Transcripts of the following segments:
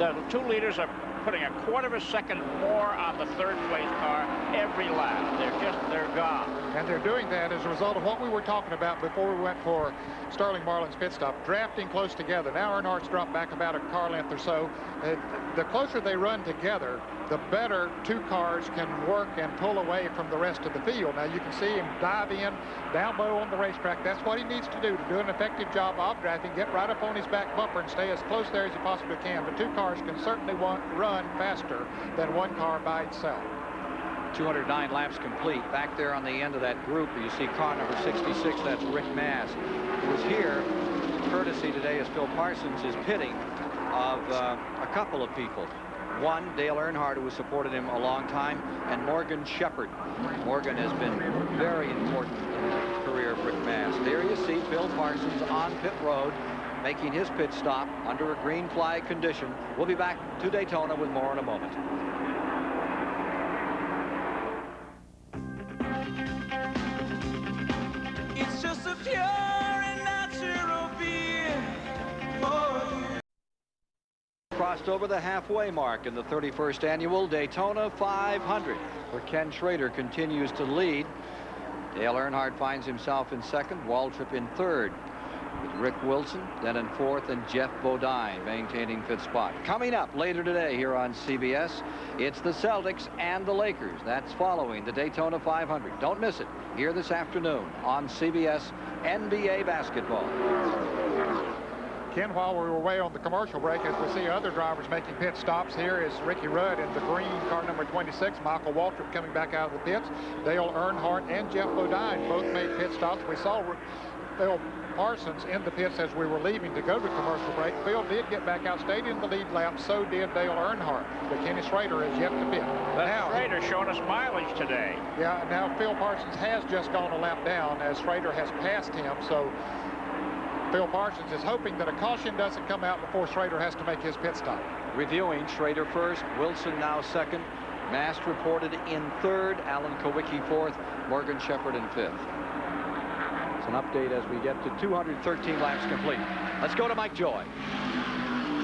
The two leaders are putting a quarter of a second more on the third place car every lap. They're gone. And they're doing that as a result of what we were talking about before we went for Sterling Marlin's pit stop, drafting close together. Now Earnhardt's dropped back about a car length or so. The closer they run together, the better two cars can work and pull away from the rest of the field. Now you can see him dive in down low on the racetrack. That's what he needs to do an effective job of drafting, get right up on his back bumper and stay as close there as he possibly can. But two cars can certainly run faster than one car by itself. 209 laps complete. Back there on the end of that group, you see car number 66. That's Rick Mast, who was here courtesy today as Phil Parsons is pitting of a couple of people. One, Dale Earnhardt, who has supported him a long time, and Morgan Shepherd. Morgan has been very important in the career of Rick Mast. There you see Phil Parsons on pit road making his pit stop under a green flag condition. We'll be back to Daytona with more in a moment. It's just a pure and natural beer for you. Crossed over the halfway mark in the 31st annual Daytona 500, where Ken Schrader continues to lead. Dale Earnhardt finds himself in second, Waltrip in third, with Rick Wilson then in fourth, and Jeff Bodine maintaining fifth spot. Coming up later today here on CBS, it's the Celtics and the Lakers. That's following the Daytona 500. Don't miss it here this afternoon on CBS NBA basketball. Ken, while we were away on the commercial break, as we see other drivers making pit stops, here is Ricky Rudd in the green, car number 26. Michael Waltrip coming back out of the pits. Dale Earnhardt and Jeff Bodine both made pit stops. We saw Phil Parsons in the pits as we were leaving to go to commercial break. Phil did get back out, stayed in the lead lap. So did Dale Earnhardt. But Kenny Schrader is yet to pit. Schrader showing us mileage today. Yeah, now Phil Parsons has just gone a lap down as Schrader has passed him. So Phil Parsons is hoping that a caution doesn't come out before Schrader has to make his pit stop. Reviewing, Schrader first, Wilson now second, Mast reported in third, Alan Kowicki fourth, Morgan Shepherd in fifth. It's an update as we get to 213 laps complete. Let's go to Mike Joy.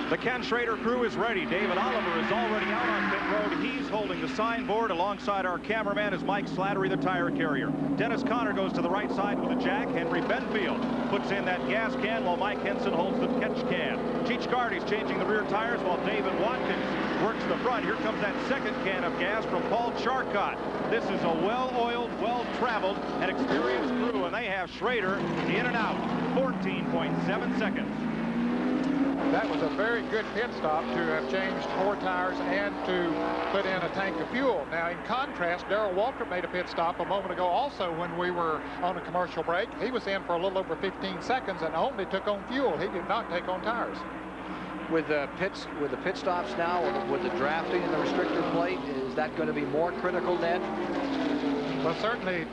The Ken Schrader crew is ready. David Oliver is already out on pit road. He's holding the signboard. Alongside our cameraman is Mike Slattery, the tire carrier. Dennis Conner goes to the right side with a jack. Henry Benfield puts in that gas can while Mike Henson holds the catch can. Cheech Gardy's changing the rear tires while David Watkins works the front. Here comes that second can of gas from Paul Charcot. This is a well-oiled, well-traveled, and experienced crew, and they have Schrader in and out, 14.7 seconds. That was a very good pit stop to have changed 4 tires and to put in a tank of fuel. Now, in contrast, Darrell Waltrip made a pit stop a moment ago also when we were on a commercial break. He was in for a little over 15 seconds and only took on fuel. He did not take on tires. With the pit stops now, with the drafting and the restrictor plate, is that going to be more critical, Ned? Well, certainly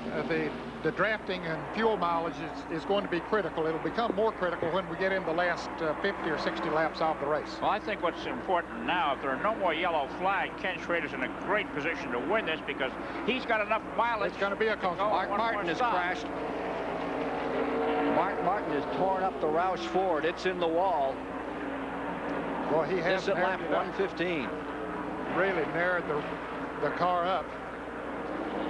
the drafting and fuel mileage is going to be critical. It'll become more critical when we get in the last 50 or 60 laps of the race. Well, I think what's important now, if there are no more yellow flags, Ken Schrader's in a great position to win this because he's got enough mileage. It's going to be a close. Mark Martin has crashed. Mark Martin has torn up the Roush Ford. It's in the wall. Well, he has at lap 115. Really narrowed the car up.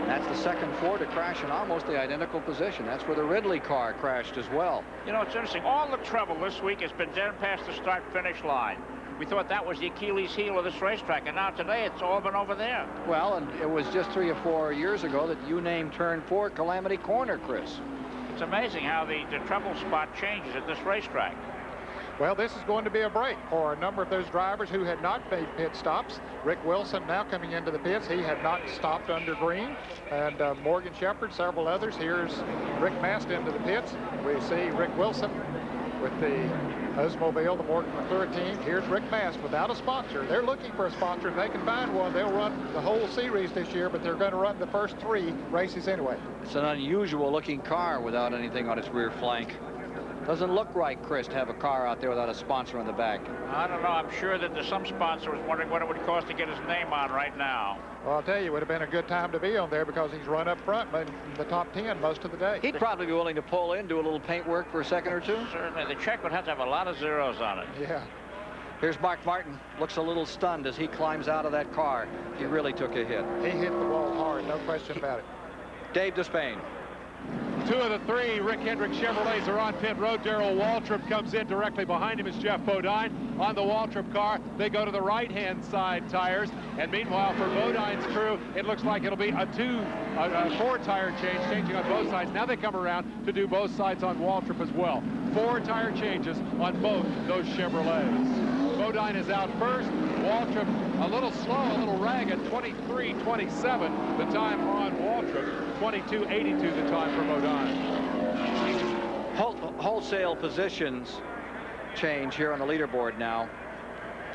That's the second Ford to crash in almost the identical position. That's where the Ridley car crashed as well. You know, it's interesting. All the trouble this week has been down past the start-finish line. We thought that was the Achilles heel of this racetrack, and now today it's all been over there. Well, and it was just 3 or 4 years ago that you named Turn 4 Calamity Corner, Chris. It's amazing how the trouble spot changes at this racetrack. Well, this is going to be a break for a number of those drivers who had not made pit stops. Rick Wilson now coming into the pits. He had not stopped under green. And Morgan Shepherd, several others. Here's Rick Mast into the pits. We see Rick Wilson with the Oldsmobile, the Morgan McClure team. Here's Rick Mast without a sponsor. They're looking for a sponsor. If they can find one, they'll run the whole series this year, but they're going to run the first 3 races anyway. It's an unusual looking car without anything on its rear flank. Doesn't look right, Chris, to have a car out there without a sponsor on the back. I don't know. I'm sure that there's some sponsor was wondering what it would cost to get his name on right now. Well, I'll tell you, it would have been a good time to be on there because he's run up front in the top 10 most of the day. He'd probably be willing to pull in, do a little paint work for a second or two. Certainly. The check would have to have a lot of zeros on it. Yeah. Here's Mark Martin. Looks a little stunned as he climbs out of that car. He really took a hit. He hit the wall hard, no question about it. Dave Despain. 2 of the 3 Rick Hendrick Chevrolets are on pit road. Darrell Waltrip comes in. Directly behind him is Jeff Bodine. On the Waltrip car, they go to the right-hand side tires. And meanwhile, for Bodine's crew, it looks like it'll be a 4-tire change, changing on both sides. Now they come around to do both sides on Waltrip as well. 4 tire changes on both those Chevrolets. Bodine is out first. Waltrip a little slow, a little ragged, 23:27 the time on Waltrip, 22:82 the time for Bodine. Wholesale positions change here on the leaderboard now.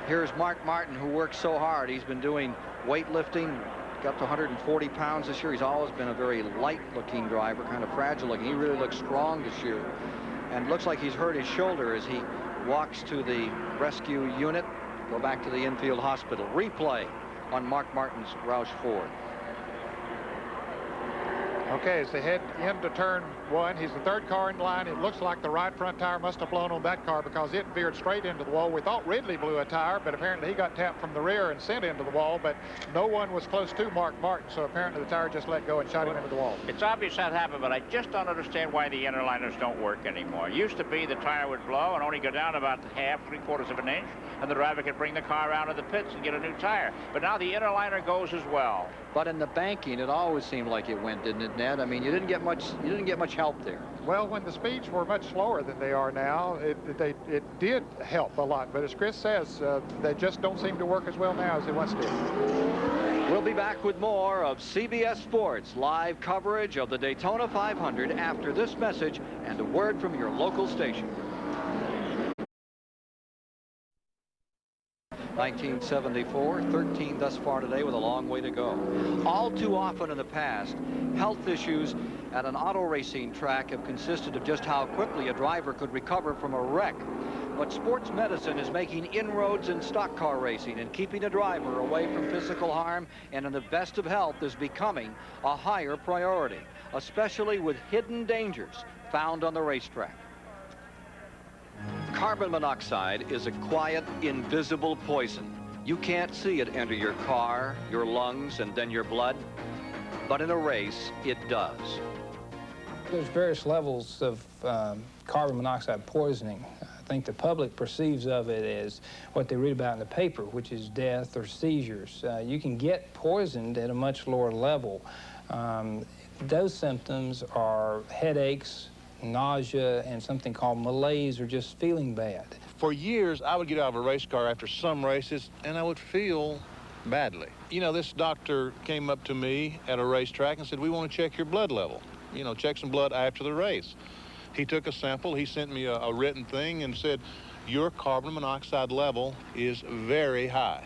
Here's Mark Martin, who works so hard. He's been doing weightlifting, got to 140 pounds this year. He's always been a very light-looking driver, kind of fragile-looking. He really looks strong this year, and looks like he's hurt his shoulder as he walks to the rescue unit, go back to the infield hospital. Replay on Mark Martin's Roush Ford. Okay, as they head into turn 1, he's the 3rd car in line. It looks like the right front tire must have blown on that car because it veered straight into the wall. We thought Ridley blew a tire, but apparently he got tapped from the rear and sent into the wall, but no one was close to Mark Martin, so apparently the tire just let go and shot him into the wall. It's obvious that happened, but I just don't understand why the inner liners don't work anymore. It used to be the tire would blow and only go down about half, 3/4 of an inch, and the driver could bring the car around to the pits and get a new tire. But now the inner liner goes as well. But in the banking, it always seemed like it went, didn't it, Ned? I mean, you didn't get much help there. Well, when the speeds were much slower than they are now, it did help a lot. But as Chris says, they just don't seem to work as well now as they once did. We'll be back with more of CBS Sports live coverage of the Daytona 500 after this message and a word from your local station. 1974, 13 thus far today with a long way to go. All too often in the past, health issues at an auto racing track have consisted of just how quickly a driver could recover from a wreck. But sports medicine is making inroads in stock car racing, and keeping a driver away from physical harm and in the best of health is becoming a higher priority, especially with hidden dangers found on the racetrack. Carbon monoxide is a quiet, invisible poison. You can't see it enter your car, your lungs, and then your blood. But in a race, it does. There's various levels of carbon monoxide poisoning. I think the public perceives of it as what they read about in the paper, which is death or seizures. You can get poisoned at a much lower level. Those symptoms are headaches, nausea, and something called malaise, or just feeling bad. For years, I would get out of a race car after some races, and I would feel badly. You know, this doctor came up to me at a racetrack and said, "We want to check your blood level. You know, check some blood after the race." He took a sample, he sent me a written thing and said, "Your carbon monoxide level is very high."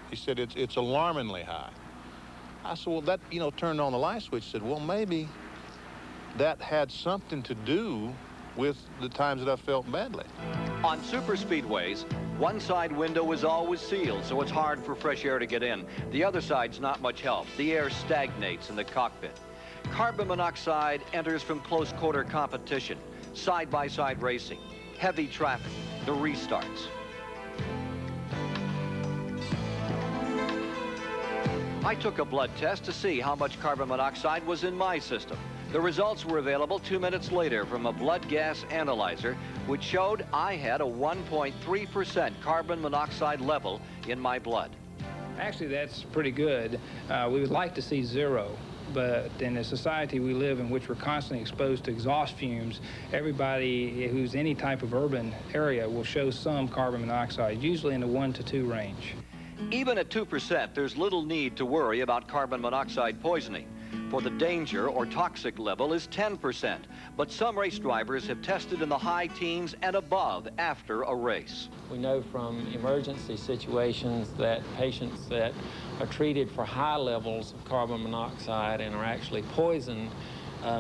He said, it's alarmingly high. I said, well, that, you know, turned on the light switch. Said, well, maybe that had something to do with the times that I felt badly. On super speedways, one side window is always sealed, so it's hard for fresh air to get in. The other side's not much help. The air stagnates in the cockpit. Carbon monoxide enters from close quarter competition, side-by-side racing, heavy traffic, the restarts. I took a blood test to see how much carbon monoxide was in my system. The results were available 2 minutes later from a blood gas analyzer, which showed I had a 1.3% carbon monoxide level in my blood. Actually, that's pretty good. We would like to see 0, but in the society we live in, which we're constantly exposed to exhaust fumes, everybody who's any type of urban area will show some carbon monoxide, usually in the 1 to 2 range. Even at 2%, there's little need to worry about carbon monoxide poisoning, for the danger or toxic level is 10%. But some race drivers have tested in the high teens and above after a race. We know from emergency situations that patients that are treated for high levels of carbon monoxide and are actually poisoned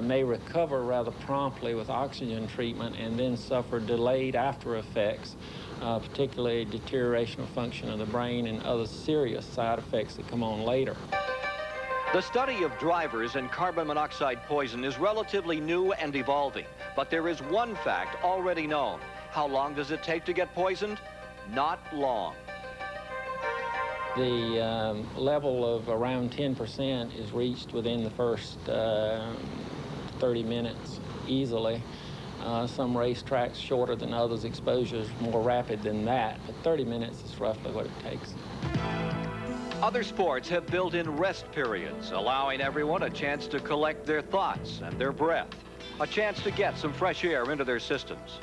may recover rather promptly with oxygen treatment and then suffer delayed after effects, particularly deterioration of function of the brain and other serious side effects that come on later. The study of drivers and carbon monoxide poison is relatively new and evolving, but there is one fact already known. How long does it take to get poisoned? not long. The level of around 10% is reached within the first 30 minutes easily. Some racetracks shorter than others, exposure is more rapid than that, but 30 minutes is roughly what it takes. Other sports have built-in rest periods, allowing everyone a chance to collect their thoughts and their breath, a chance to get some fresh air into their systems.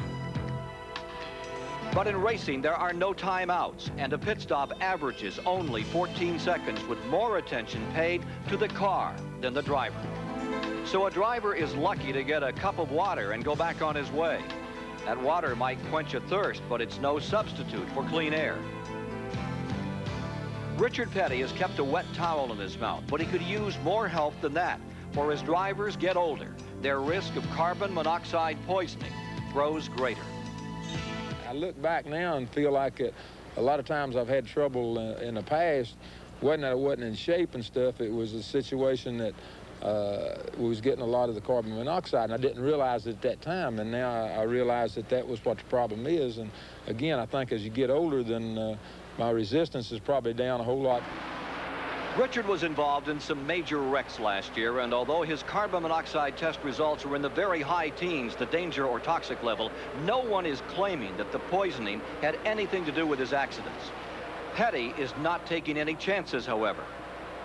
But in racing, there are no timeouts, and a pit stop averages only 14 seconds with more attention paid to the car than the driver. So a driver is lucky to get a cup of water and go back on his way. That water might quench a thirst, but it's no substitute for clean air. Richard Petty has kept a wet towel in his mouth, but he could use more help than that. For as drivers get older, their risk of carbon monoxide poisoning grows greater. I look back now and feel like a lot of times I've had trouble in the past. Wasn't that I wasn't in shape and stuff. It was a situation that we was getting a lot of the carbon monoxide, and I didn't realize it at that time. And now I realize that that was what the problem is. And again, I think as you get older, then my resistance is probably down a whole lot. Richard was involved in some major wrecks last year, and although his carbon monoxide test results were in the very high teens, the danger or toxic level, no one is claiming that the poisoning had anything to do with his accidents. Petty is not taking any chances, however.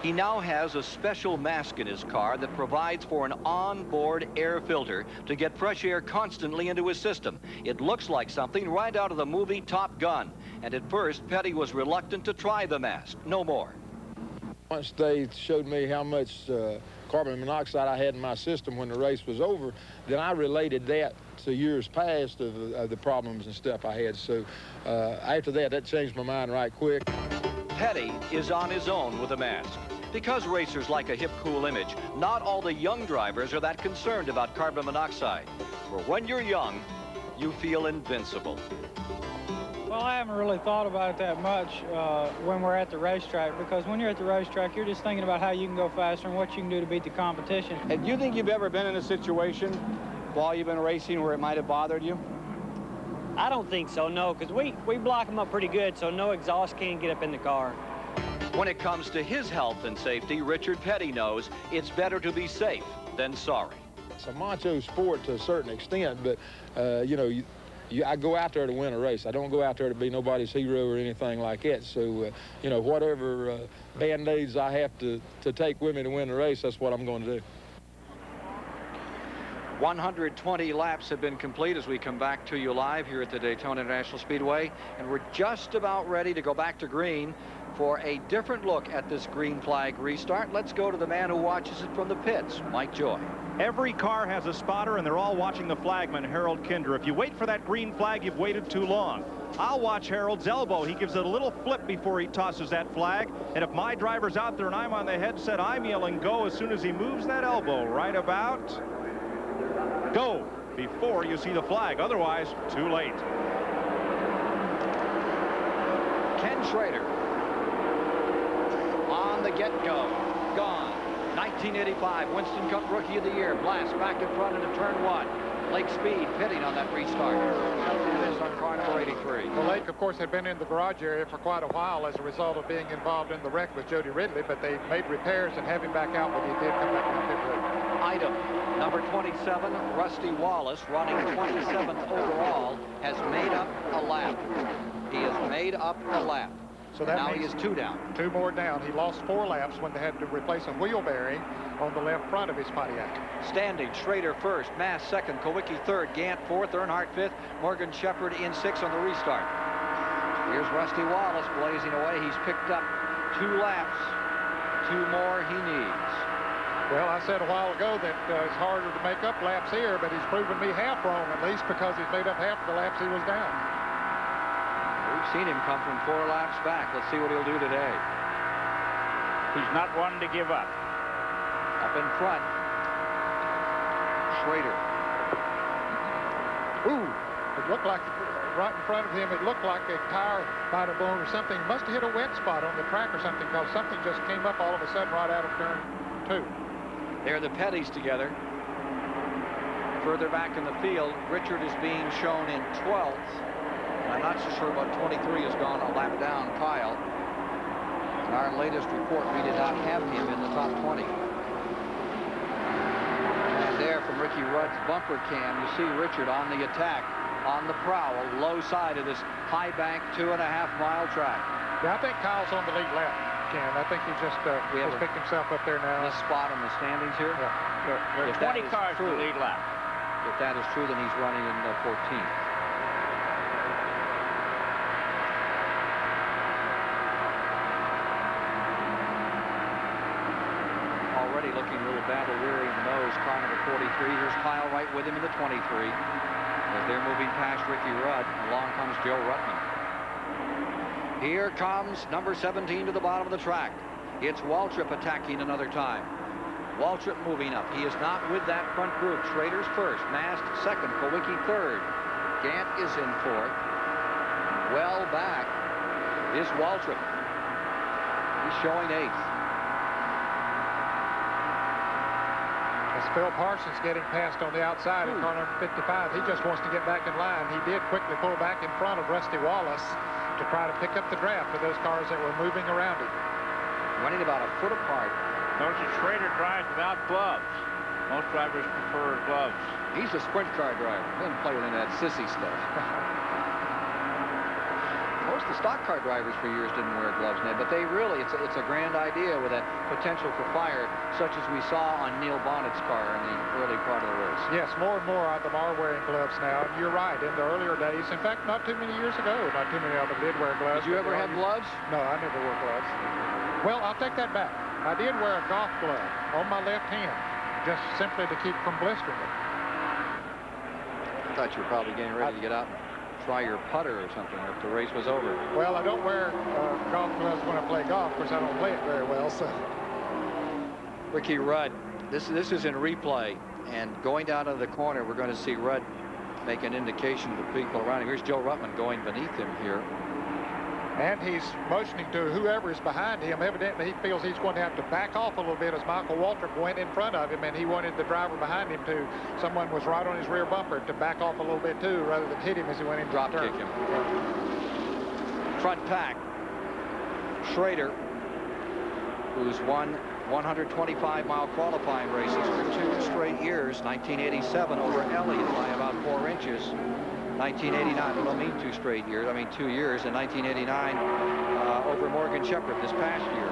He now has a special mask in his car that provides for an onboard air filter to get fresh air constantly into his system. It looks like something right out of the movie Top Gun, and at first Petty was reluctant to try the mask. No more. Once they showed me how much carbon monoxide I had in my system when the race was over, then I related that to years past of the problems and stuff I had. So after that, that changed my mind right quick. Petty is on his own with a mask. Because racers like a hip, cool image, not all the young drivers are that concerned about carbon monoxide. For when you're young, you feel invincible. Well, I haven't really thought about it that much when we're at the racetrack, because when you're at the racetrack, you're just thinking about how you can go faster and what you can do to beat the competition. And do you think you've ever been in a situation while you've been racing where it might have bothered you? I don't think so, no, because we block them up pretty good, so no exhaust can get up in the car. When it comes to his health and safety, Richard Petty knows it's better to be safe than sorry. It's a macho sport to a certain extent, but, you know, I go out there to win a race. I don't go out there to be nobody's hero or anything like that. So, you know, whatever Band-Aids I have to take with me to win the race, that's what I'm going to do. 120 laps have been complete as we come back to you live here at the Daytona International Speedway. And we're just about ready to go back to green for a different look at this green flag restart. Let's go to the man who watches it from the pits, Mike Joy. Every car has a spotter, and they're all watching the flagman, Harold Kinder. If you wait for that green flag, you've waited too long. I'll watch Harold's elbow. He gives it a little flip before he tosses that flag. And if my driver's out there and I'm on the headset, I'm yelling go as soon as he moves that elbow. Right about go before you see the flag. Otherwise, too late. Ken Schrader on the get-go. Gone. 1985 Winston Cup Rookie of the Year. Blast back in front into turn one. Lake Speed pitting on that restart. This on car number 83. Well, Lake, of course, had been in the garage area for quite a while as a result of being involved in the wreck with Jody Ridley, but they made repairs and have him back out, but he did come back on pit road. Item number 27, Rusty Wallace, running 27th overall, has made up a lap. He has made up a lap. So that now means he is 2 down. 2 more down. He lost 4 laps when they had to replace a wheel bearing on the left front of his Pontiac. Standing, Schrader first, Mass second, Kowicki third, Gant fourth, Earnhardt fifth, Morgan Shepherd in 6th on the restart. Here's Rusty Wallace blazing away. He's picked up 2 laps. 2 more he needs. Well, I said a while ago that it's harder to make up laps here, but he's proven me half wrong, at least, because he's made up half of the laps he was down. We've seen him come from 4 laps back. Let's see what he'll do today. He's not one to give up. Up in front, Schrader. Ooh, it looked like right in front of him, it looked like a tire might have blown or something. Must have hit a wet spot on the track or something, because something just came up all of a sudden right out of turn 2. They're the Pettys together. Further back in the field, Richard is being shown in 12th. And I'm not so sure about 23 has gone a lap down Kyle. In our latest report, we did not have him in the top 20. And there from Ricky Rudd's bumper cam, you see Richard on the attack, on the prowl, low side of this high bank 2.5-mile track. Yeah, I think Kyle's on the lead lap, Ken. I think he just picked himself up there now. This spot in the standings here? Yeah. There are 20 cars in the lead lap. If that is true, then he's running in 14th. Already looking a little battle-weary in the nose, car number 43. Here's Kyle right with him in the 23. As they're moving past Ricky Rudd, along comes Joe Ruttman. Here comes number 17 to the bottom of the track. It's Waltrip attacking another time. Waltrip moving up. He is not with that front group. Schrader's first, Mast second, Kowicki third. Gant is in fourth. Well back is Waltrip. He's showing eighth. As Phil Parsons getting passed on the outside in car number 55, he just wants to get back in line. He did quickly pull back in front of Rusty Wallace to try to pick up the draft of those cars that were moving around him. Running about a foot apart. Notice that Schrader drives without gloves. Most drivers prefer gloves. He's a sprint car driver. Doesn't play with any of that sissy stuff. Most of the stock car drivers for years didn't wear gloves, Ned, but they really, it's a grand idea with that potential for fire, such as we saw on Neil Bonnett's car in the early part of the race. Yes, more and more of them are wearing gloves now. And you're right, in the earlier days, in fact, not too many years ago, not too many of them did wear gloves. Did you ever have gloves? No, I never wore gloves. Well, I'll take that back. I did wear a golf glove on my left hand, just simply to keep from blistering it. I thought you were probably getting ready to get out and try your putter or something if the race was over. Well, I don't wear golf gloves when I play golf. Of course, I don't play it very well, so. Ricky Rudd, this is in replay, and going down to the corner, we're going to see Rudd make an indication to people around him. Here's Joe Ruttman going beneath him here. And he's motioning to whoever is behind him. Evidently, he feels he's going to have to back off a little bit as Michael Waltrip went in front of him, and he wanted the driver behind him to, someone was right on his rear bumper, to back off a little bit too, rather than hit him as he went into drop the turn. kick him. Front pack. Schrader, who's won 125-mile qualifying races for 2 straight years, 1987 over Elliott by about 4 inches. 1989, I don't mean 2 straight years, I mean 2 years, in 1989 over Morgan Shepherd this past year.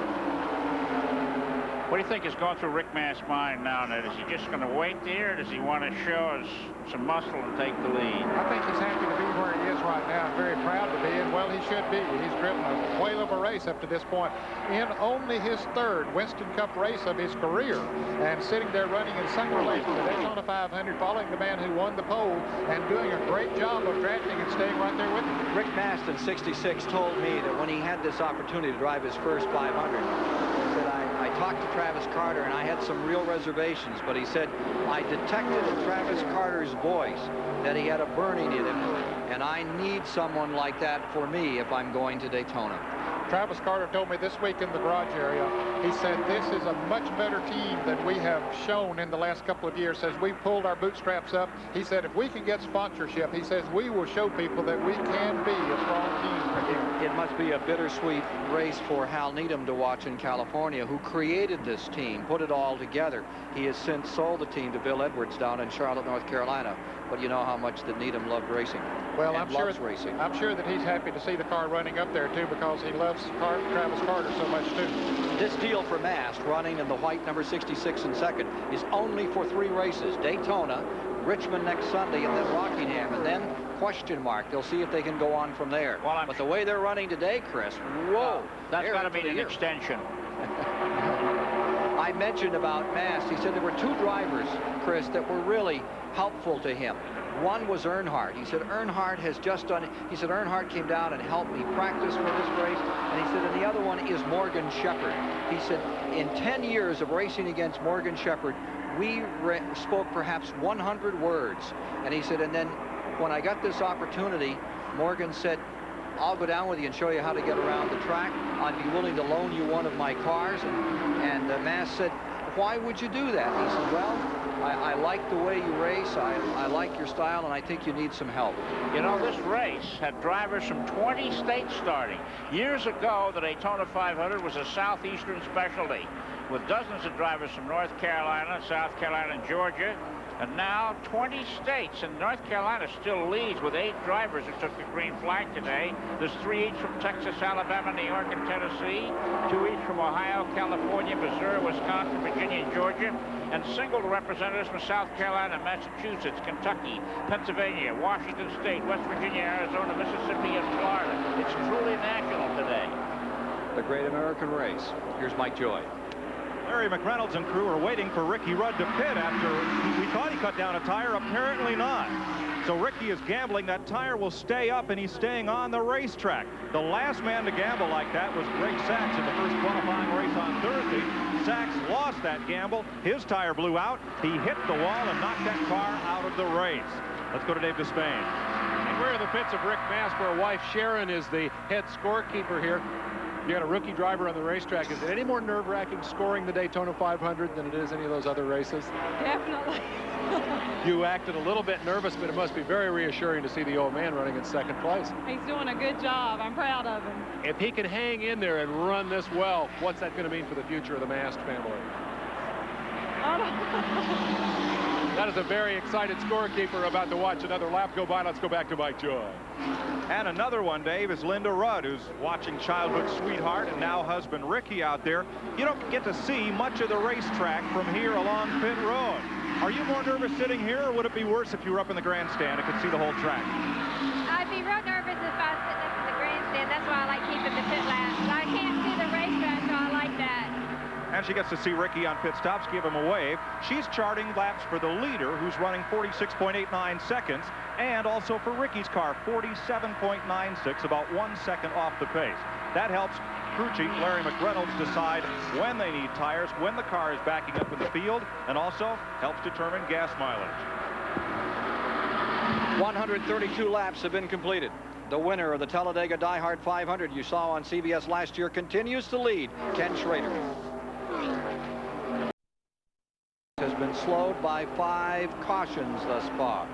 What do you think is going through Rick Mast's mind now, Ned? Is he just going to wait there, or does he want to show us some muscle and take the lead? I think he's happy to be where he is right now, and very proud to be, and well, he should be. He's driven a whale of a race up to this point in only his 3rd Winston Cup race of his career, and sitting there running in second place in the Daytona 500, following the man who won the pole, and doing a great job of drafting and staying right there with him. Rick Mast in '66 told me that when he had this opportunity to drive his first 500, he said, I talked to Travis Carter, and I had some real reservations, but he said, I detected in Travis Carter's voice that he had a burning in him, and I need someone like that for me if I'm going to Daytona. Travis Carter told me this week in the garage area, he said, this is a much better team than we have shown in the last couple of years. Says, we've pulled our bootstraps up. He said, if we can get sponsorship, he says, we will show people that we can be a strong team. It must be a bittersweet race for Hal Needham to watch in California, who created this team, put it all together. He has since sold the team to Bill Edwards down in Charlotte, North Carolina. But you know how much that Needham loved racing. Well, I'm sure that he's happy to see the car running up there, too, because he loves Travis Carter so much, too. This deal for Mast, running in the white number 66 in second, is only for 3 races. Daytona, Richmond next Sunday, and then Rockingham, and then question mark. They'll see if they can go on from there. Well, but the way they're running today, Chris, whoa. That's got to be an extension. I mentioned about Mast. He said there were 2 drivers, Chris, that were really helpful to him. One was Earnhardt. He said, Earnhardt has just done it. He said, Earnhardt came down and helped me practice for this race. And he said, and the other one is Morgan Shepherd. He said, in 10 years of racing against Morgan Shepherd, we spoke perhaps 100 words. And he said, and then when I got this opportunity, Morgan said, I'll go down with you and show you how to get around the track. I'd be willing to loan you one of my cars. And Mast said, why would you do that? He said, well, I like the way you race. I like your style, and I think you need some help. You know, this race had drivers from 20 states starting. Years ago, the Daytona 500 was a southeastern specialty with dozens of drivers from North Carolina, South Carolina, and Georgia. And now 20 states, and North Carolina still leads with 8 drivers who took the green flag today. There's 3 each from Texas, Alabama, New York, and Tennessee, 2 each from Ohio, California, Missouri, Wisconsin, Virginia, and Georgia, and single representatives from South Carolina, Massachusetts, Kentucky, Pennsylvania, Washington State, West Virginia, Arizona, Mississippi, and Florida. It's truly national today. The great American race. Here's Mike Joy. Larry McReynolds and crew are waiting for Ricky Rudd to pit after we thought he cut down a tire. Apparently not. So Ricky is gambling that tire will stay up, and he's staying on the racetrack. The last man to gamble like that was Greg Sachs in the first qualifying race on Thursday. Sachs lost that gamble. His tire blew out. He hit the wall and knocked that car out of the race. Let's go to Dave Despain. And we're in the pits of Rick Mast, where wife Sharon is the head scorekeeper here. You got a rookie driver on the racetrack. Is it any more nerve-wracking scoring the Daytona 500 than it is any of those other races? Definitely. You acted a little bit nervous, but it must be very reassuring to see the old man running in second place. He's doing a good job. I'm proud of him. If he can hang in there and run this well, what's that going to mean for the future of the Mast family? I don't know. That is a very excited scorekeeper about to watch another lap go by. Let's go back to Mike Joy. And another one, Dave, is Linda Rudd, who's watching childhood sweetheart and now husband Ricky out there. You don't get to see much of the racetrack from here along pit road. Are you more nervous sitting here, or would it be worse if you were up in the grandstand and could see the whole track? I'd be real nervous if I was sitting up in the grandstand. That's why I like keeping the pit laps. I can't see the racetrack, so I like that. And she gets to see Ricky on pit stops, give him a wave. She's charting laps for the leader, who's running 46.89 seconds, and also for Ricky's car, 47.96, about 1 second off the pace. That helps crew chief Larry McReynolds decide when they need tires, when the car is backing up in the field, and also helps determine gas mileage. 132 laps have been completed. The winner of the Talladega Die Hard 500 you saw on CBS last year continues to lead, Ken Schrader. Has been slowed by 5 cautions thus far.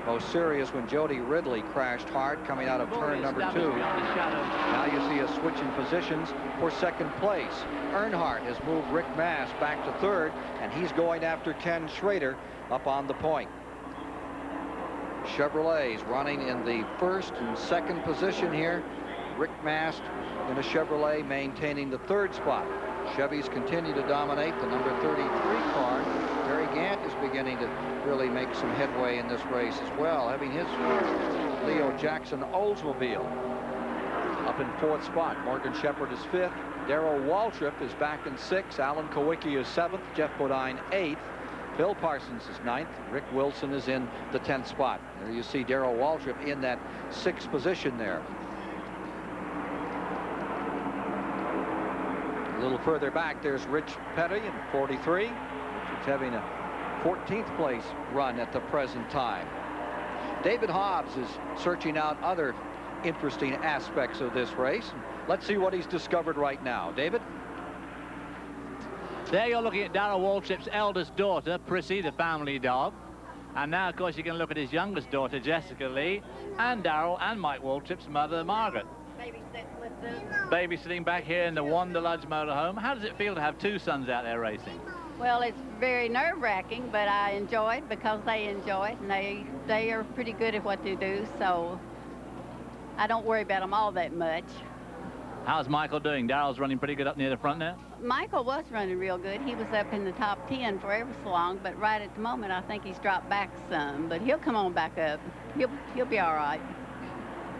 Most serious when Jody Ridley crashed hard coming out of turn number 2. Now you see a switch in positions for second place. Earnhardt has moved Rick Mast back to third, and he's going after Ken Schrader up on the point. Chevrolet's running in the first and second position here. Rick Mast in a Chevrolet maintaining the third spot. Chevys continue to dominate the number 33 car. Barry Gant is beginning to really make some headway in this race as well, having his Leo Jackson Oldsmobile up in fourth spot. Morgan Shepherd is fifth. Darrell Waltrip is back in sixth. Alan Kowicki is seventh. Jeff Bodine eighth. Phil Parsons is ninth. Rick Wilson is in the 10th spot. There you see Darrell Waltrip in that sixth position there. A little further back, there's Rich Petty in 43. Richard's having a 14th place run at the present time. David Hobbs is searching out other interesting aspects of this race. Let's see what he's discovered right now. David? There you're looking at Darrell Waltrip's eldest daughter, Prissy, the family dog. And now, of course, you can look at his youngest daughter, Jessica Lee, and Darrell and Mike Waltrip's mother, Margaret. Babysitting back here in the Wanderludge motorhome. How does it feel to have 2 sons out there racing? Well, it's very nerve-wracking, but I enjoy it because they enjoy it, and they are pretty good at what they do, so I don't worry about them all that much. How's Michael doing? Darrell's running pretty good up near the front now. Michael was running real good. He was up in the top 10 for ever so long, but right at the moment, I think he's dropped back some, but he'll come on back up. He'll be all right.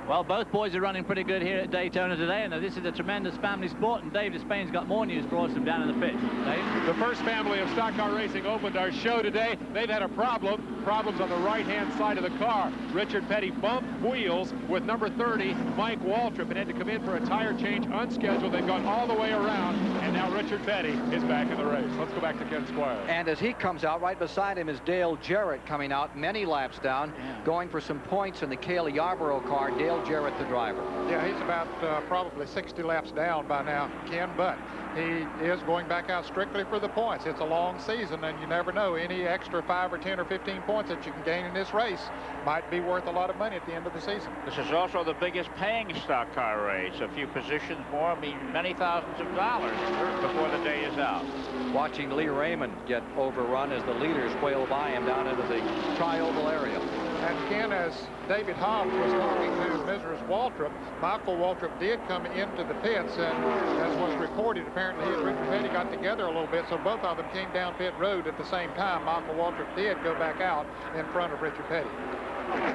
Well, both boys are running pretty good here at Daytona today, and this is a tremendous family sport, and Dave Despain's got more news for us from down in the pit. Dave? The first family of stock car racing opened our show today. They've had a problem. problems on the right-hand side of the car. Richard Petty bumped wheels with number 30, Mike Waltrip, and had to come in for a tire change unscheduled. They've gone all the way around, and now Richard Petty is back in the race. Let's go back to Ken Squires. And as he comes out, right beside him is Dale Jarrett coming out many laps down, going for some points in the Cale Yarborough car. Dale Jarrett, the driver. Yeah, he's about probably 60 laps down by now, Ken, but he is going back out strictly for the points. It's a long season, and you never know. Any extra 5 or 10 or 15 points that you can gain in this race might be worth a lot of money at the end of the season. This is also the biggest paying stock car race. A few positions more mean many thousands of dollars before the day is out. Watching Lee Raymond get overrun as the leaders wail by him down into the tri-oval area. And again, as David Hobbs was talking to Mrs. Waltrip, Michael Waltrip did come into the pits, and as was reported, apparently he and Richard Petty got together a little bit, so both of them came down pit road at the same time. Michael Waltrip did go back out in front of Richard Petty.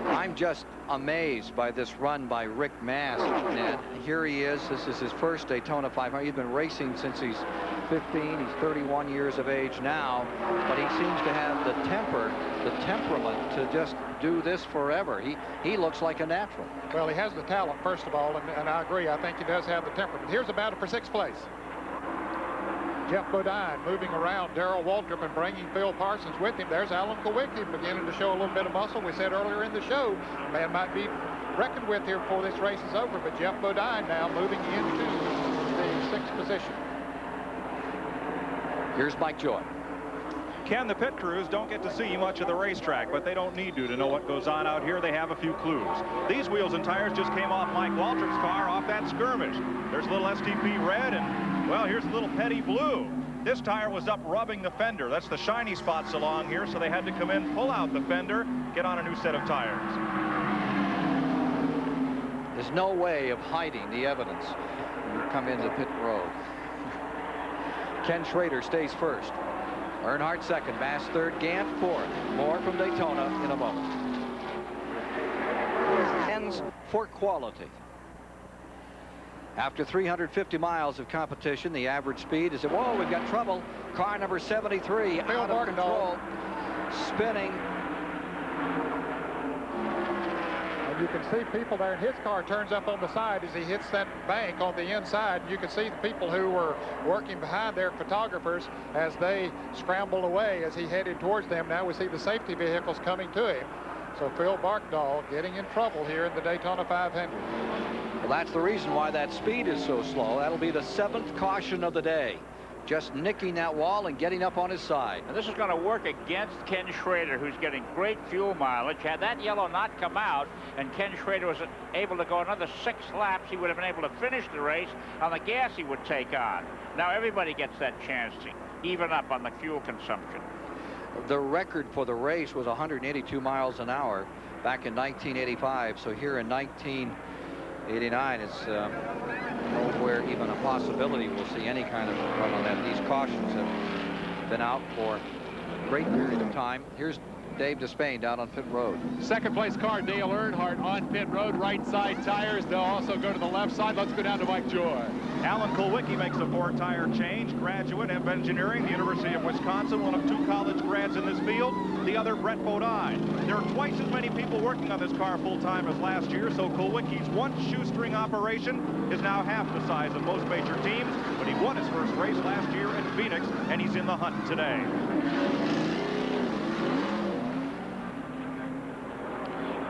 I'm just amazed by this run by Rick Mast, Ned. Here he is. This is his first Daytona 500. He's been racing since he's 15. He's 31 years of age now, but he seems to have the temperament to just do this forever. He looks like a natural. Well, he has the talent, first of all, and I agree. I think he does have the temperament. Here's a battle for 6th place. Jeff Bodine moving around Darrell Waltrip and bringing Phil Parsons with him. There's Alan Kulwicki beginning to show a little bit of muscle. We said earlier in the show, man might be reckoned with here before this race is over, but Jeff Bodine now moving into the 6th position. Here's Mike Joy. Ken, the pit crews don't get to see much of the racetrack, but they don't need to know what goes on out here. They have a few clues. These wheels and tires just came off Mike Waltrip's car off that skirmish. There's a little STP red, and, well, here's a little Petty blue. This tire was up rubbing the fender. That's the shiny spots along here, so they had to come in, pull out the fender, get on a new set of tires. There's no way of hiding the evidence when you come into pit road. Ken Schrader stays first. Earnhardt second, Bass third, Gant fourth. More from Daytona in a moment. Ends for quality. After 350 miles of competition, the average speed is, whoa, we've got trouble. Car number 73 out of control, spinning. You can see people there, and his car turns up on the side as he hits that bank on the inside. You can see the people who were working behind their photographers as they scrambled away as he headed towards them. Now we see the safety vehicles coming to him. So Phil Barkdahl getting in trouble here in the Daytona 500. Well, that's the reason why that speed is so slow. That'll be the 7th caution of the day. Just nicking that wall and getting up on his side. And this is going to work against Ken Schrader, who's getting great fuel mileage. Had that yellow not come out and Ken Schrader was able to go another 6 laps, he would have been able to finish the race on the gas he would take on. Now everybody gets that chance to even up on the fuel consumption. The record for the race was 182 miles an hour back in 1985. So here in 1989, it's nowhere even a possibility we'll see any kind of run on that. These cautions have been out for a great period of time. Here's Dave Despain down on pit road. 2nd place car, Dale Earnhardt on pit road, right side tires. They'll also go to the left side. Let's go down to Mike Joy. Alan Kulwicki makes a 4-tire change, graduate of engineering, the University of Wisconsin, one of 2 college grads in this field, the other Brett Bodine. There are twice as many people working on this car full-time as last year, so Kulwicki's one shoestring operation is now half the size of most major teams, but he won his first race last year in Phoenix, and he's in the hunt today.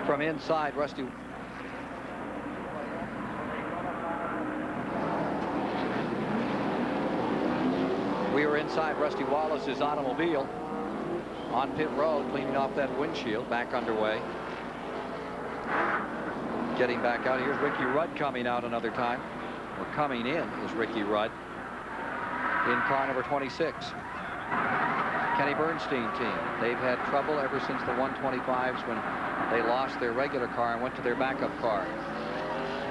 From inside, Rusty. We are inside Rusty Wallace's automobile on pit road, cleaning off that windshield, back underway. Getting back out. Here's Ricky Rudd coming out another time. Or coming in is Ricky Rudd in car number 26. Kenny Bernstein team. They've had trouble ever since the 125s when they lost their regular car and went to their backup car.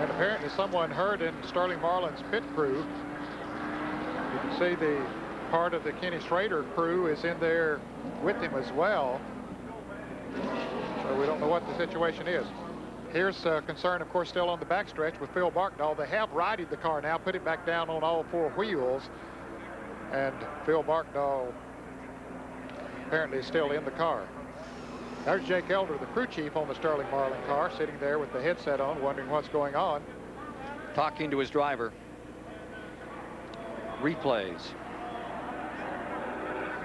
And apparently someone heard in Sterling Marlin's pit crew. You can see the part of the Kenny Schrader crew is in there with him as well. So we don't know what the situation is. Here's concern, of course, still on the backstretch with Phil Barkdahl. They have righted the car now, put it back down on all 4 wheels. And Phil Barkdahl apparently is still in the car. There's Jake Elder, the crew chief on the Sterling Marlin car, sitting there with the headset on, wondering what's going on. Talking to his driver. Replays.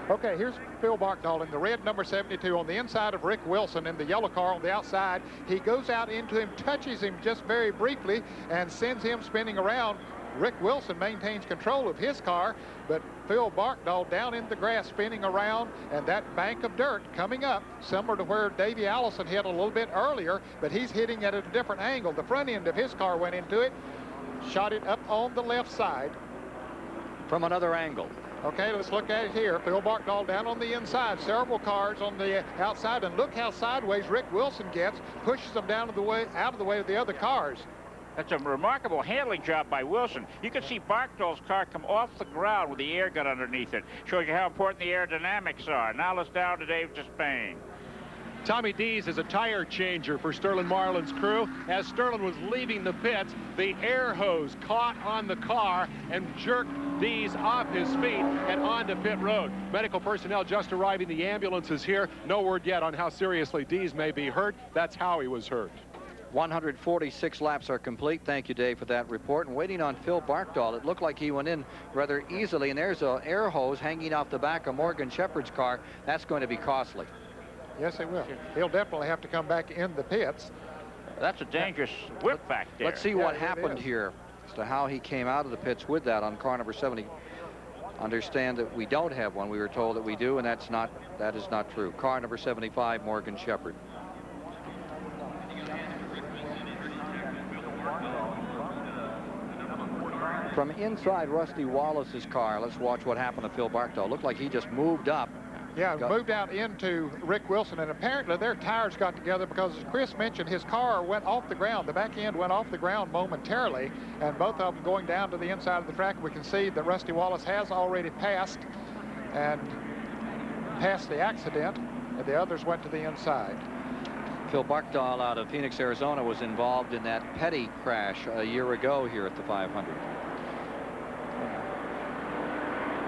Okay, here's Phil Barkdahl in the red number 72 on the inside of Rick Wilson in the yellow car on the outside. He goes out into him, touches him just very briefly, and sends him spinning around. Rick Wilson maintains control of his car, but Phil Barkdahl down in the grass spinning around, and that bank of dirt coming up, similar to where Davey Allison hit a little bit earlier, but he's hitting at a different angle. The front end of his car went into it, shot it up on the left side. From another angle. Okay, let's look at it here. Phil Barkdahl down on the inside, several cars on the outside, and look how sideways Rick Wilson gets, pushes them down of the way, out of the way of the other cars. That's a remarkable handling job by Wilson. You can see Barkdahl's car come off the ground with the air gun underneath it. Shows you how important the aerodynamics are. Now let's down to Dave Despain. Tommy Dees is a tire changer for Sterling Marlin's crew. As Sterling was leaving the pits, the air hose caught on the car and jerked Dees off his feet and onto pit road. Medical personnel just arriving. The ambulance is here. No word yet on how seriously Dees may be hurt. That's how he was hurt. 146 laps are complete. Thank you, Dave, for that report. And waiting on Phil Barkdahl, it looked like he went in rather easily. And there's an air hose hanging off the back of Morgan Shepherd's car. That's going to be costly. Yes, it will. He'll definitely have to come back in the pits. That's a dangerous whip back there. Let's see what happened here as to how he came out of the pits with that on car number 70. Understand that we don't have one. We were told that we do, and that is not true. Car number 75, Morgan Shepherd. From inside Rusty Wallace's car, let's watch what happened to Phil Barkdahl. Looked like he just moved up. Yeah, moved out into Rick Wilson, and apparently their tires got together because, as Chris mentioned, his car went off the ground. The back end went off the ground momentarily, and both of them going down to the inside of the track. We can see that Rusty Wallace has already passed the accident, and the others went to the inside. Phil Barkdahl out of Phoenix, Arizona, was involved in that Petty crash a year ago here at the 500.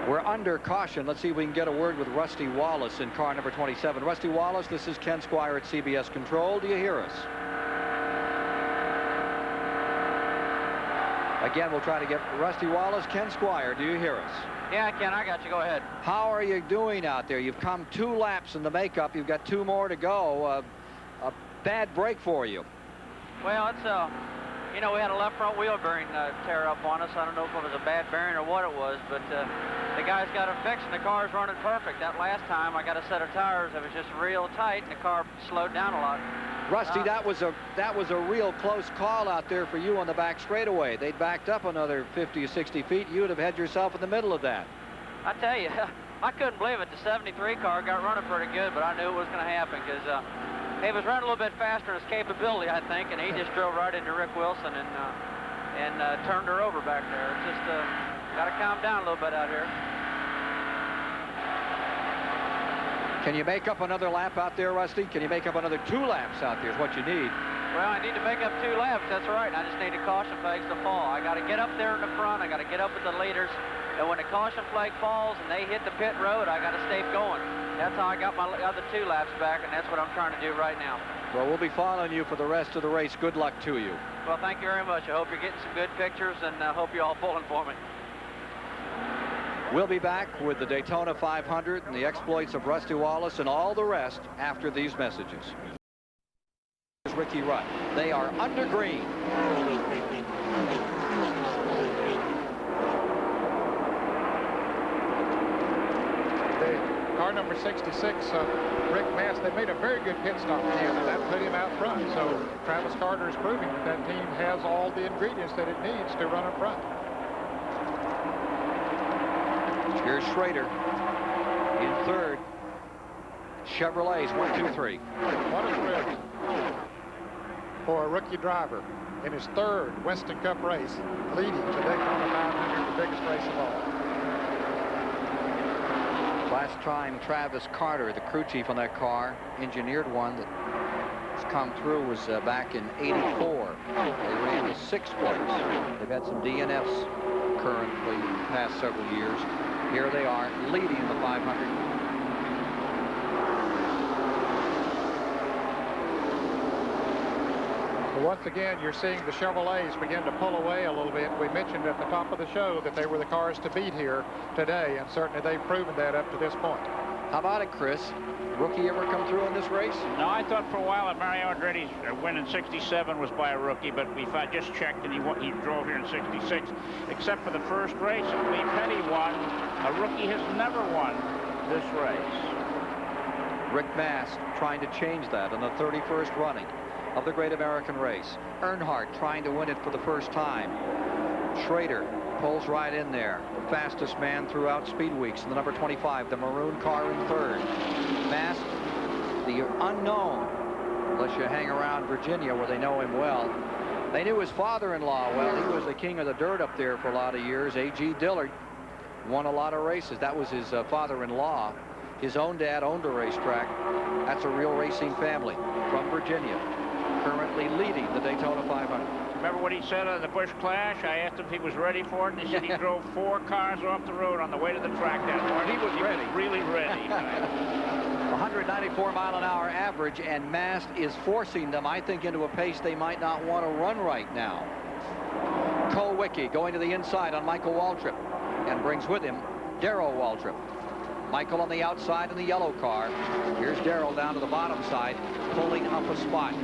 We're under caution. Let's see if we can get a word with Rusty Wallace in car number 27. Rusty Wallace, this is Ken Squire at CBS Control. Do you hear us? Again, we'll try to get Rusty Wallace. Ken Squire, do you hear us? Yeah, Ken, I got you. Go ahead. How are you doing out there? You've come 2 laps in the makeup. You've got 2 more to go. A bad break for you. Well, it's you know, we had a left front wheel bearing tear up on us. I don't know if it was a bad bearing or what it was, but the guys got it fixed and the car's running perfect. That last time I got a set of tires that was just real tight and the car slowed down a lot. Rusty, that was a real close call out there for you on the back straightaway. They'd backed up another 50 or 60 feet. You'd have had yourself in the middle of that. I tell you, I couldn't believe it. The 73 car got running pretty good, but I knew it was going to happen because he was running a little bit faster in his capability, I think, and he just drove right into Rick Wilson and turned her over back there. It's just got to calm down a little bit out here. Can you make up another lap out there, Rusty? Can you make up another 2 laps out there is what you need. Well, I need to make up 2 laps, that's right. I just need a caution flags to fall. I got to get up there in the front. I got to get up with the leaders. And when the caution flag falls and they hit the pit road, I got to stay going. That's how I got my other 2 laps back, and that's what I'm trying to do right now. Well, we'll be following you for the rest of the race. Good luck to you. Well, thank you very much. I hope you're getting some good pictures, and I hope you're all pulling for me. We'll be back with the Daytona 500 and the exploits of Rusty Wallace and all the rest after these messages. Here's Ricky Rutt. They are under green. Car number 66, Rick Mast, they made a very good pit stop again, and that put him out front. So Travis Carter is proving that team has all the ingredients that it needs to run up front. Here's Schrader in 3rd. Chevrolets 1, 2, 3. What a thrill for a rookie driver in his 3rd Weston Cup race, leading the Daytona 500, the biggest race of all. Last time Travis Carter, the crew chief on that car, engineered one that has come through was back in '84. They ran the 6th place. They've had some DNFs currently the past several years. Here they are leading the 500. once again, you're seeing the Chevrolets begin to pull away a little bit. We mentioned at the top of the show that they were the cars to beat here today, and certainly they've proven that up to this point. How about it, Chris? Rookie ever come through in this race? No, I thought for a while that Mario Andretti's win in '67 was by a rookie, but I just checked and he drove here in '66. Except for the first race, Lee Petty won. A rookie has never won this race. Rick Mast trying to change that in the 31st running of the Great American Race. Earnhardt trying to win it for the first time. Schrader pulls right in there. The fastest man throughout Speed Weeks in the number 25, the maroon car in third. Mast, the unknown, unless you hang around Virginia where they know him well. They knew his father-in-law well. He was the king of the dirt up there for a lot of years. A.G. Dillard won a lot of races. That was his father-in-law. His own dad owned a racetrack. That's a real racing family from Virginia, currently leading the Daytona 500. Remember what he said on the Busch Clash? I asked him if he was ready for it, and he said he drove 4 cars off the road on the way to the track that morning. He was ready. Really ready. 194-mile-an-hour average, and Mast is forcing them, I think, into a pace they might not want to run right now. Kulwicki going to the inside on Michael Waltrip and brings with him Darrell Waltrip. Michael on the outside in the yellow car. Here's Darrell down to the bottom side, pulling up a spot.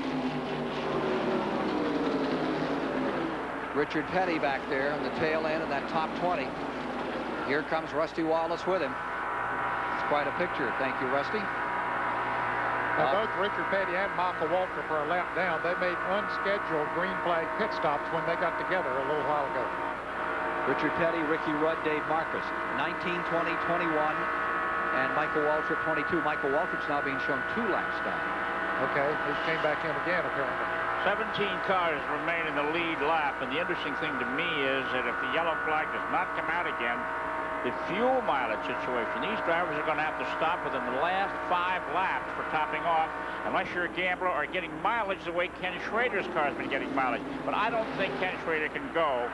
Richard Petty back there in the tail end of that top 20. Here comes Rusty Wallace with him. It's quite a picture. Thank you, Rusty. Now, both Richard Petty and Michael Waltrip are a lap down. They made unscheduled green flag pit stops when they got together a little while ago. Richard Petty, Ricky Rudd, Dave Marcus, 19, 20, 21, and Michael Waltrip, 22. Michael Waltrip's now being shown 2 laps down. Okay, he came back in again, apparently. 17 cars remain in the lead lap, and the interesting thing to me is that if the yellow flag does not come out again, the fuel mileage situation, these drivers are going to have to stop within the last 5 laps for topping off, unless you're a gambler or getting mileage the way Ken Schrader's car has been getting mileage. But I don't think Ken Schrader can go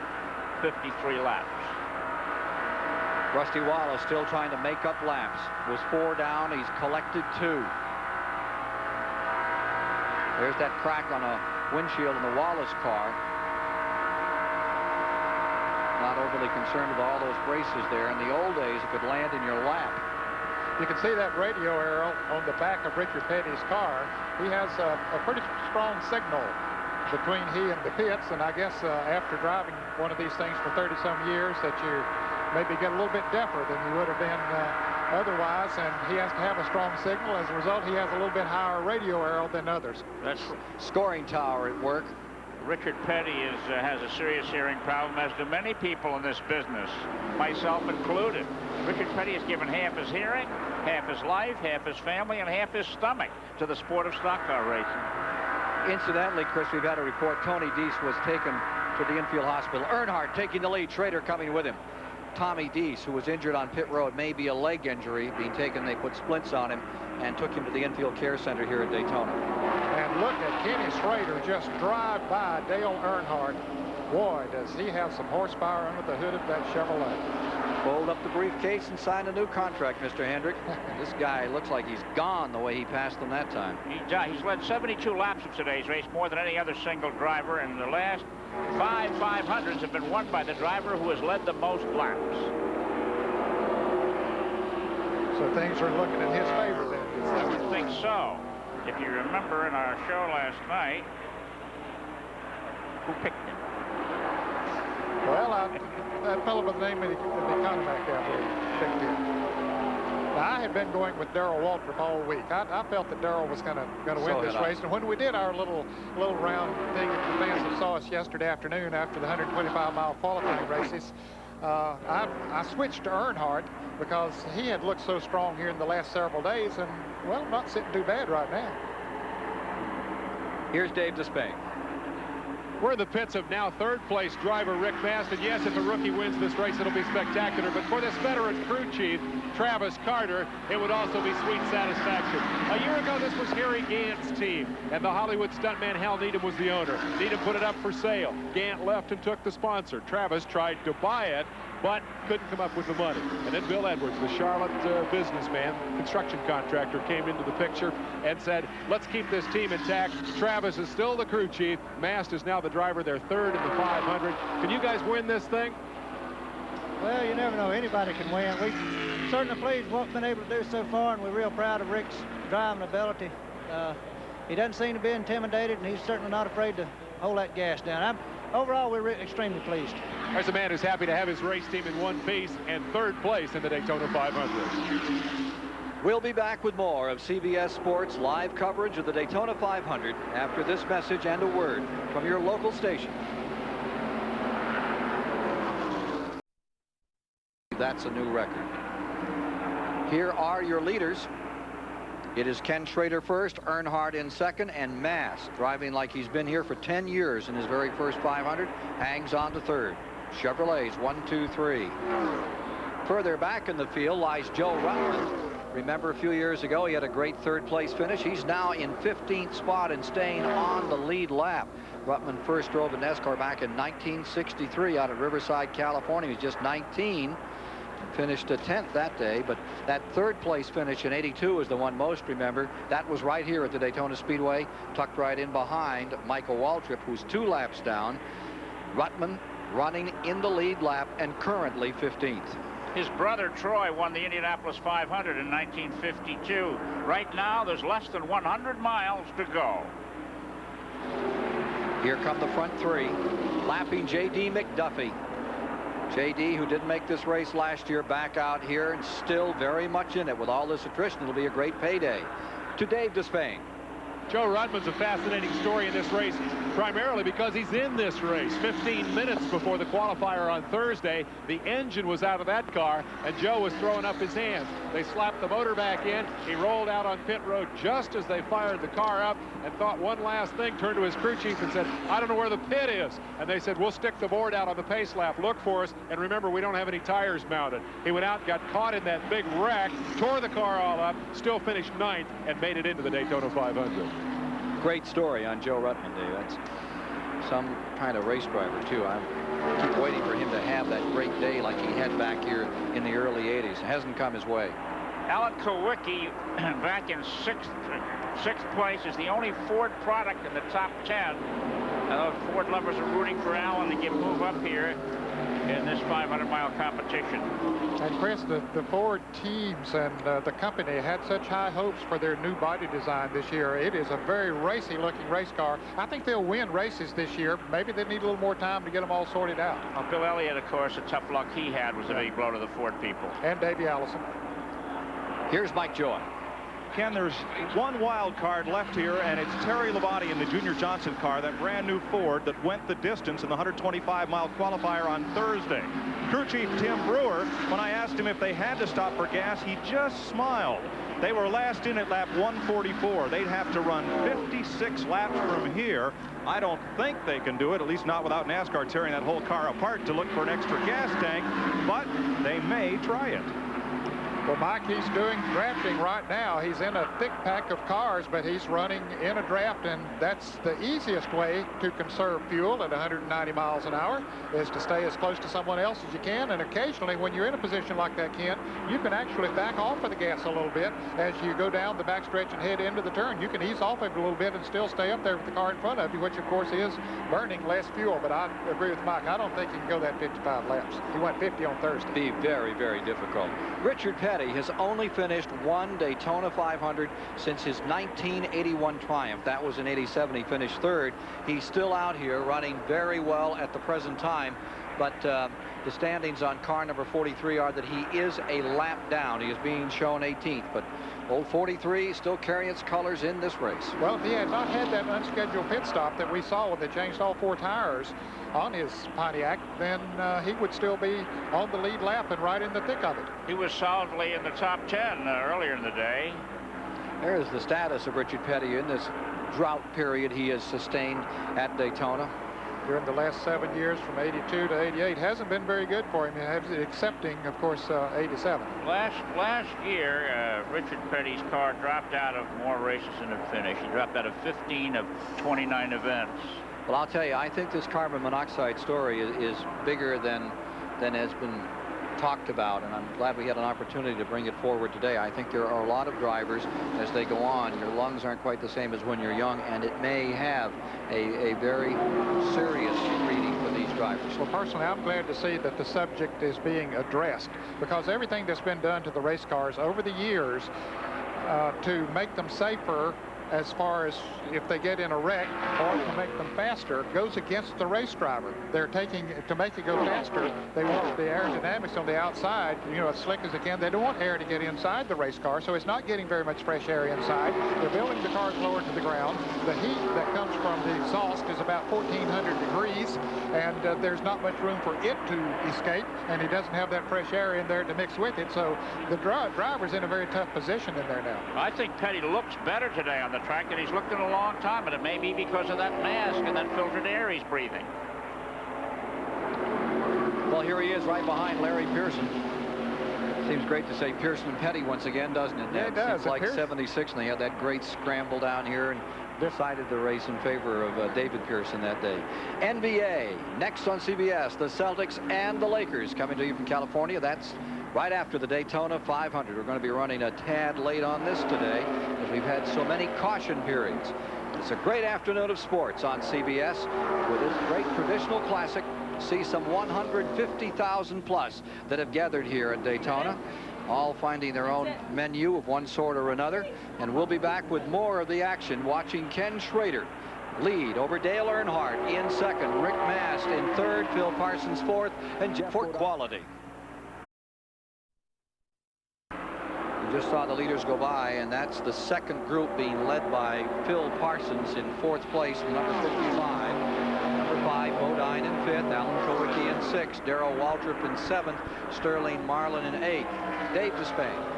53 laps. Rusty Wallace still trying to make up laps. Was 4 down. He's collected 2. There's that crack on a windshield in the Wallace car. Not overly concerned with all those braces there. In the old days, it could land in your lap. You can see that radio arrow on the back of Richard Petty's car. He has a pretty strong signal between he and the pits, and I guess after driving one of these things for 30-some years that you maybe get a little bit deafer than you would have been otherwise, and he has to have a strong signal. As a result, he has a little bit higher radio arrow than others. That's scoring tower at work. Richard Petty has a serious hearing problem, as do many people in this business, myself included. Richard Petty has given half his hearing, half his life, half his family, and half his stomach to the sport of stock car racing. Incidentally, Chris, we've had a report Tony Deese was taken to the infield hospital. Earnhardt taking the lead, Schrader coming with him. Tommy Deese, who was injured on pit road, maybe a leg injury, being taken, they put splints on him and took him to the infield care center here at Daytona. And look at Kenny Schrader just drive by Dale Earnhardt. Boy, does he have some horsepower under the hood of that Chevrolet. Fold up the briefcase and sign a new contract, Mr. Hendrick. This guy looks like he's gone the way he passed them that time. He's led 72 laps of today's race, more than any other single driver, and the last 5 500s have been won by the driver who has led the most laps. So things are looking in his favor then. I would think so. If you remember in our show last night, who picked him? Well, that fellow by the name of the Economac, I believe, picked him. Now, I had been going with Darrell Waltrip all week. I felt that Darrell was going to win this race. And when we did our little round thing, the fans that saw us yesterday afternoon after the 125-mile qualifying races, I switched to Earnhardt because he had looked so strong here in the last several days, and, well, not sitting too bad right now. Here's Dave Despain. We're in the pits of now third-place driver Rick Mast, and yes, if a rookie wins this race, it'll be spectacular. But for this veteran crew chief, Travis Carter, it would also be sweet satisfaction. A year ago, this was Harry Gant's team, and the Hollywood stuntman Hal Needham was the owner. Needham put it up for sale. Gant left and took the sponsor. Travis tried to buy it, but couldn't come up with the money. And then Bill Edwards, the Charlotte businessman, construction contractor, came into the picture and said, let's keep this team intact. Travis is still the crew chief. Mast is now the driver. They're third in the 500. Can you guys win this thing? Well, you never know. Anybody can win. We certainly pleased with what we've been able to do so far, and we're real proud of Rick's driving ability. He doesn't seem to be intimidated, and he's certainly not afraid to hold that gas down. Overall, we're extremely pleased. There's a man who's happy to have his race team in one piece and third place in the Daytona 500. We'll be back with more of CBS Sports live coverage of the Daytona 500 after this message and a word from your local station. That's a new record. Here are your leaders. It is Ken Schrader first, Earnhardt in second, and Mast, driving like he's been here for 10 years in his very first 500, hangs on to third. Chevrolet's 1, 2, 3. Further back in the field lies Joe Rutland. Remember a few years ago he had a great third place finish. He's now in 15th spot and staying on the lead lap. Rutland first drove a NASCAR back in 1963 out of Riverside, California. He was just 19. Finished 10th that day, but that third place finish in '82 is the one most remembered. That was right here at the Daytona Speedway, tucked right in behind Michael Waltrip, who's 2 laps down. Rutman running in the lead lap and currently 15th. His brother Troy won the Indianapolis 500 in 1952. Right now, there's less than 100 miles to go. Here come the front three, lapping J.D. McDuffie. J.D., who didn't make this race last year, back out here and still very much in it. With all this attrition, it'll be a great payday. To Dave Despain. Joe Rutman's a fascinating story in this race, primarily because he's in this race. 15 minutes before the qualifier on Thursday, the engine was out of that car, and Joe was throwing up his hands. They slapped the motor back in. He rolled out on pit road just as they fired the car up and thought one last thing, turned to his crew chief and said, I don't know where the pit is. And they said, we'll stick the board out on the pace lap. Look for us. And remember, we don't have any tires mounted. He went out, got caught in that big wreck, tore the car all up, still finished 9th, and made it into the Daytona 500. Great story on Joe Rutman, Dave. That's some kind of race driver, too. I keep waiting for him to have that great day like he had back here in the early 80s. It hasn't come his way. Alan Kowicki, back in sixth place, is the only Ford product in the top 10. Ford lovers are rooting for Alan to move up here in this 500-mile competition. And Chris, the Ford teams and the company had such high hopes for their new body design this year. It is a very racy-looking race car. I think they'll win races this year. Maybe they need a little more time to get them all sorted out. Well, Bill Elliott, of course, the tough luck he had was a big blow to the Ford people. And Davey Allison. Here's Mike Joy. Ken, there's one wild card left here, and it's Terry Labonte in the Junior Johnson car, that brand new Ford that went the distance in the 125-mile qualifier on Thursday. Crew chief Tim Brewer, when I asked him if they had to stop for gas, he just smiled. They were last in at lap 144. They'd have to run 56 laps from here. I don't think they can do it, at least not without NASCAR tearing that whole car apart to look for an extra gas tank, but they may try it. Well, Mike, he's doing drafting right now. He's in a thick pack of cars, but he's running in a draft, and that's the easiest way to conserve fuel at 190 miles an hour, is to stay as close to someone else as you can. And occasionally, when you're in a position like that, Ken, you can actually back off of the gas a little bit as you go down the backstretch and head into the turn. You can ease off of it a little bit and still stay up there with the car in front of you, which, of course, is burning less fuel. But I agree with Mike. I don't think he can go that 55 laps. He went 50 on Thursday. Be very, very difficult. Richard Petty has only finished one Daytona 500 since his 1981 triumph. That was in '87. He finished third. He's still out here running very well at the present time, but the standings on car number 43 are that he is a lap down. He is being shown 18th, but old 43 still carrying its colors in this race. Well, if he had not had that unscheduled pit stop that we saw when they changed all 4 tires on his Pontiac, then he would still be on the lead lap and right in the thick of it. He was solidly in the top 10 earlier in the day. There's the status of Richard Petty in this drought period he has sustained at Daytona. During the last 7 years, from '82 to '88, hasn't been very good for him, excepting, of course, '87. Last year, Richard Petty's car dropped out of more races than it finished. He dropped out of 15 of 29 events. Well, I'll tell you, I think this carbon monoxide story is bigger than than has been talked about, and I'm glad we had an opportunity to bring it forward today. I think there are a lot of drivers, as they go on, your lungs aren't quite the same as when you're young, and it may have a very serious reading for these drivers. Well, personally, I'm glad to see that the subject is being addressed, because everything that's been done to the race cars over the years to make them safer, as far as if they get in a wreck or to make them faster, goes against the race driver. They're taking, to make it go faster, they want the aerodynamics on the outside, you know, as slick as they can. They don't want air to get inside the race car, so it's not getting very much fresh air inside. They're building the cars lower to the ground. The heat that comes from the exhaust is about 1,400 degrees, and there's not much room for it to escape, and it doesn't have that fresh air in there to mix with it, so the driver's in a very tough position in there now. I think Petty looks better today on the track than he's looked in a long time, and it may be because of that mask and that filtered air he's breathing. Well, here he is right behind Larry Pearson. Seems great to say Pearson and Petty once again, doesn't it? Yeah, it does. Seems like 76, and they had that great scramble down here and decided the race in favor of David Pearson that day. NBA, next on CBS, the Celtics and the Lakers coming to you from California. That's right after the Daytona 500. We're going to be running a tad late on this today, as we've had so many caution periods. It's a great afternoon of sports on CBS with this great traditional classic. See some 150,000 plus that have gathered here at Daytona, all finding their own menu of one sort or another. And we'll be back with more of the action, watching Ken Schrader lead over Dale Earnhardt in second, Rick Mast in third, Phil Parsons fourth, and Jeff for quality. Just saw the leaders go by, and that's the second group being led by Phil Parsons in fourth place, number 55. Number 5, Bodine in fifth, Alan Kowicki in sixth, Darrell Waltrip in seventh, Sterling Marlin in eighth. Dave Despain.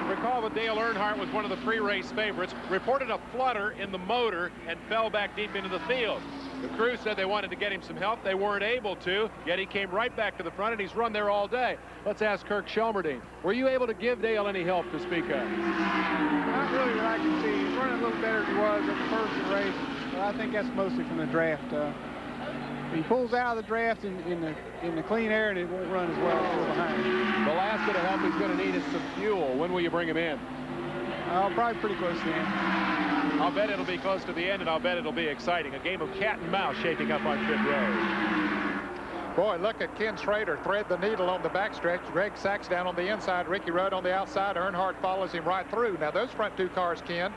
Recall that Dale Earnhardt was one of the pre-race favorites, reported a flutter in the motor and fell back deep into the field. The crew said they wanted to get him some help. They weren't able to, yet he came right back to the front, and he's run there all day. Let's ask Kirk Shelmerdine. Were you able to give Dale any help to speak of? Not really that I can see. He's running a little better than he was at the first of the race. But I think that's mostly from the draft. He pulls out of the draft in the clean air, and it won't run as well as still behind him. The last bit of help he's going to need is some fuel. When will you bring him in? Probably pretty close to the end. I'll bet it'll be close to the end, and I'll bet it'll be exciting. A game of cat and mouse shaping up on pit road. Boy, look at Ken Schrader thread the needle on the backstretch. Greg Sachs down on the inside, Ricky Rudd on the outside. Earnhardt follows him right through. Now, those front two cars, Ken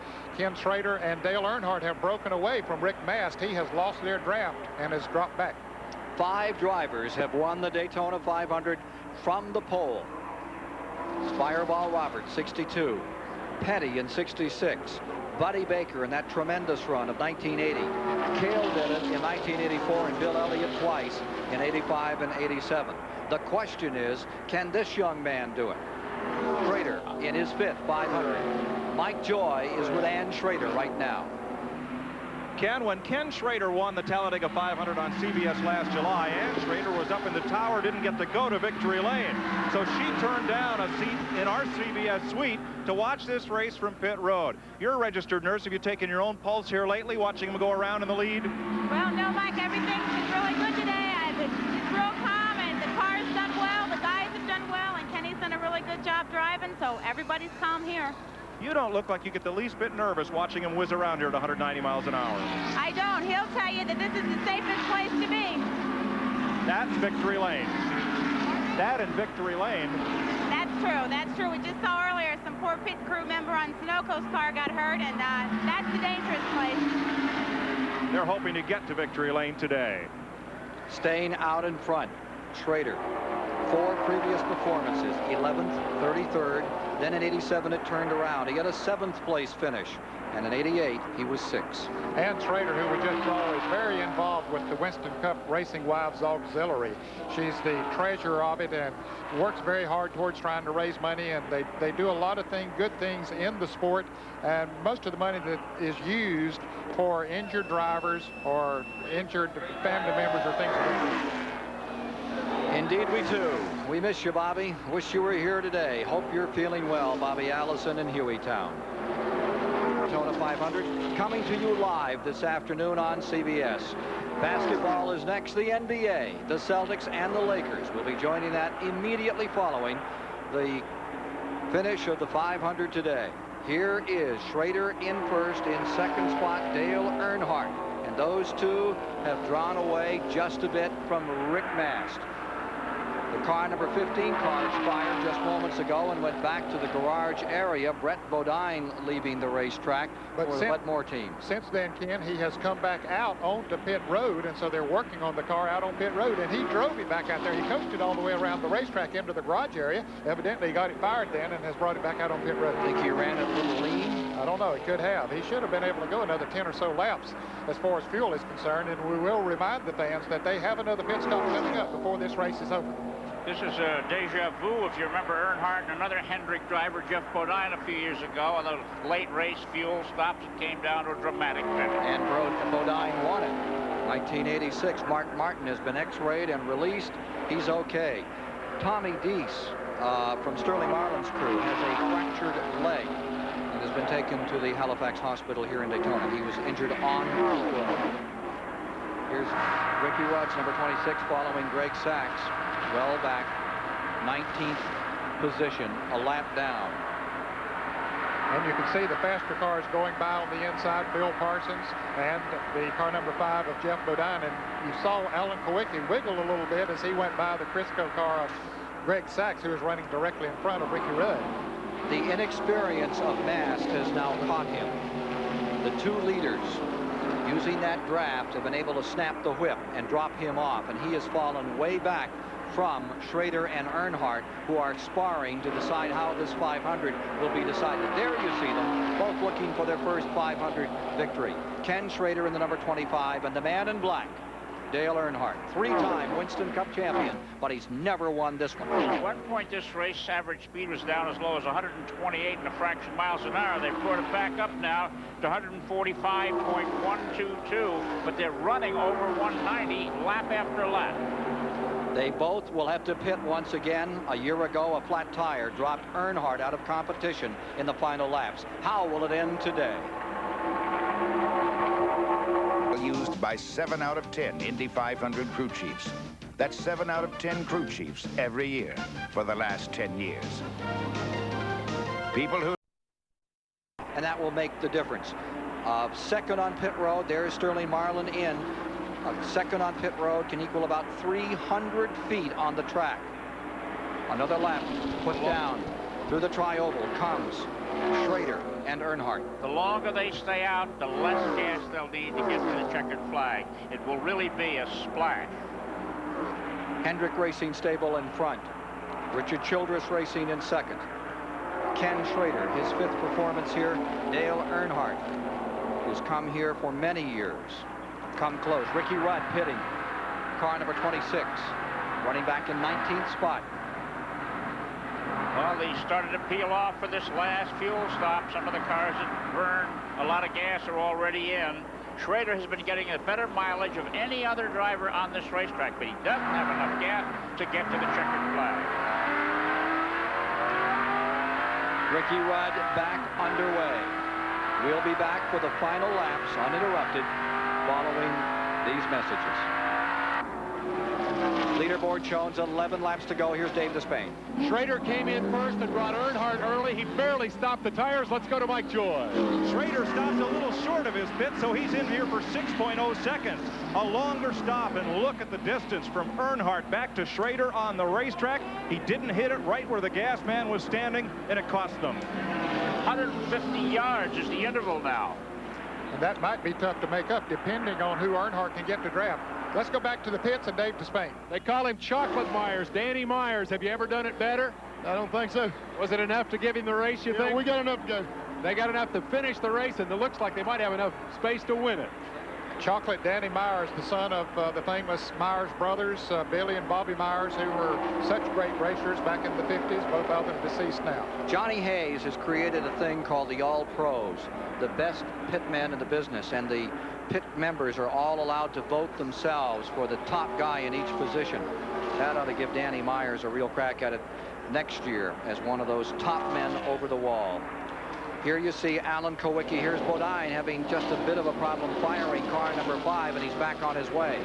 Schrader and Dale Earnhardt, have broken away from Rick Mast. He has lost their draft and has dropped back. 5 drivers have won the Daytona 500 from the pole. Fireball Roberts, 62. Petty in 66. Buddy Baker in that tremendous run of 1980. Cale did it in 1984, and Bill Elliott twice in 85 and 87. The question is, can this young man do it? Schrader in his 5th 500. Mike Joy is with Ann Schrader right now. Ken, when Ken Schrader won the Talladega 500 on CBS last July, Ann Schrader was up in the tower, didn't get to go to victory lane. So she turned down a seat in our CBS suite to watch this race from pit road. You're a registered nurse. Have you taken your own pulse here lately, watching him go around in the lead? Well, no, Mike, everything's been really good today. It's real calm, and the car's done well, the guys have done well, and Kenny's done a really good job driving, so everybody's calm here. You don't look like you get the least bit nervous watching him whiz around here at 190 miles an hour. I don't. He'll tell you that this is the safest place to be. That's victory lane. That and victory lane. That's true. That's true. We just saw earlier some poor pit crew member on Sunoco's car got hurt, and that's the dangerous place. They're hoping to get to victory lane today. Staying out in front, Schrader. 4 previous performances, 11th, 33rd, then in 87 it turned around. He had a 7th place finish, and in 88 he was 6th. Ann Schrader, who we just saw, is very involved with the Winston Cup Racing Wives Auxiliary. She's the treasurer of it and works very hard towards trying to raise money, and they do a lot of good things in the sport, and most of the money that is used for injured drivers or injured family members or things like that. Indeed we do. We miss you, Bobby. Wish you were here today. Hope you're feeling well. Bobby Allison in Hueytown. Daytona 500 coming to you live this afternoon on CBS. Basketball is next. The NBA, the Celtics, and the Lakers will be joining that immediately following the finish of the 500 today. Here is Schrader in first. In second spot, Dale Earnhardt. And those two have drawn away just a bit from Rick Mast. The car number 15 car expired just moments ago and went back to the garage area. Brett Bodine leaving the racetrack for the Wetmore team. Since then, Ken, he has come back out onto pit road, and so they're working on the car out on pit road, and he drove it back out there. He coached it all the way around the racetrack into the garage area. Evidently, he got it fired then and has brought it back out on pit road. Think he ran it a little lean? I don't know. He could have. He should have been able to go another 10 or so laps as far as fuel is concerned, and we will remind the fans that they have another pit stop coming up before this race is over. This is a deja vu. If you remember Earnhardt and another Hendrick driver, Jeff Bodine, a few years ago, on the late race fuel stops, it came down to a dramatic finish. And Bodine won it. 1986. Mark Martin has been x-rayed and released. He's okay. Tommy Deese from Sterling Marlin's crew has a fractured leg and has been taken to the Halifax Hospital here in Daytona. He was injured on the road. Here's Ricky Rudd's number 26 following Greg Sachs. Well back, 19th position, a lap down. And you can see the faster cars going by on the inside, Bill Parsons and the car number 5 of Jeff Bodine. And you saw Alan Kowicki wiggle a little bit as he went by the Crisco car of Greg Sachs, who was running directly in front of Ricky Rudd. The inexperience of Mast has now caught him. The two leaders, using that draft, have been able to snap the whip and drop him off, and he has fallen way back from Schrader and Earnhardt, who are sparring to decide how this 500 will be decided. There you see them, both looking for their first 500 victory. Ken Schrader in the number 25, and the man in black, Dale Earnhardt, 3-time Winston Cup champion, but he's never won this one. At one point, this race average speed was down as low as 128 and a fraction miles an hour. They've brought it back up now to 145.122, but they're running over 190 lap after lap. They both will have to pit once again. A year ago, a flat tire dropped Earnhardt out of competition in the final laps. How will it end today? Used by 7 out of 10 Indy 500 crew chiefs. That's 7 out of 10 crew chiefs every year for the last 10 years. People who... And that will make the difference. Second on pit road, there's Sterling Marlin in. Second on pit road can equal about 300 feet on the track. Another lap put down through the tri-oval comes Schrader and Earnhardt. The longer they stay out, the less gas they'll need to get to the checkered flag. It will really be a splash. Hendrick Racing Stable in front. Richard Childress Racing in second. Ken Schrader, his 5th performance here. Dale Earnhardt, who's come here for many years. Come close. Ricky Rudd pitting. Car number 26. Running back in 19th spot. Well, they started to peel off for this last fuel stop. Some of the cars that burn a lot of gas are already in. Schrader has been getting a better mileage of any other driver on this racetrack, but he doesn't have enough gas to get to the checkered flag. Ricky Rudd back underway. We'll be back for the final laps uninterrupted following these messages. Leaderboard shows 11 laps to go. Here's Dave Despain. Schrader came in first and brought Earnhardt early. He barely stopped the tires. Let's go to Mike Joy. Schrader stops a little short of his pit, so he's in here for 6.0 seconds. A longer stop, and look at the distance from Earnhardt back to Schrader on the racetrack. He didn't hit it right where the gas man was standing, and it cost them. 150 yards is the interval now. And that might be tough to make up, depending on who Earnhardt can get to draft. Let's go back to the pits and Dave Despain. They call him Chocolate Myers, Danny Myers. Have you ever done it better? I don't think so. Was it enough to give him the race, you think? We got enough to go. They got enough to finish the race, and it looks like they might have enough space to win it. Chocolate Danny Myers, the son of the famous Myers brothers, Billy and Bobby Myers, who were such great racers back in the 50s, both of them deceased now. Johnny Hayes has created a thing called the All Pros, the best pit men in the business, and the pit members are all allowed to vote themselves for the top guy in each position. That ought to give Danny Myers a real crack at it next year as one of those top men over the wall. Here you see Alan Kowicki. Here's Bodine having just a bit of a problem firing car number 5, and he's back on his way.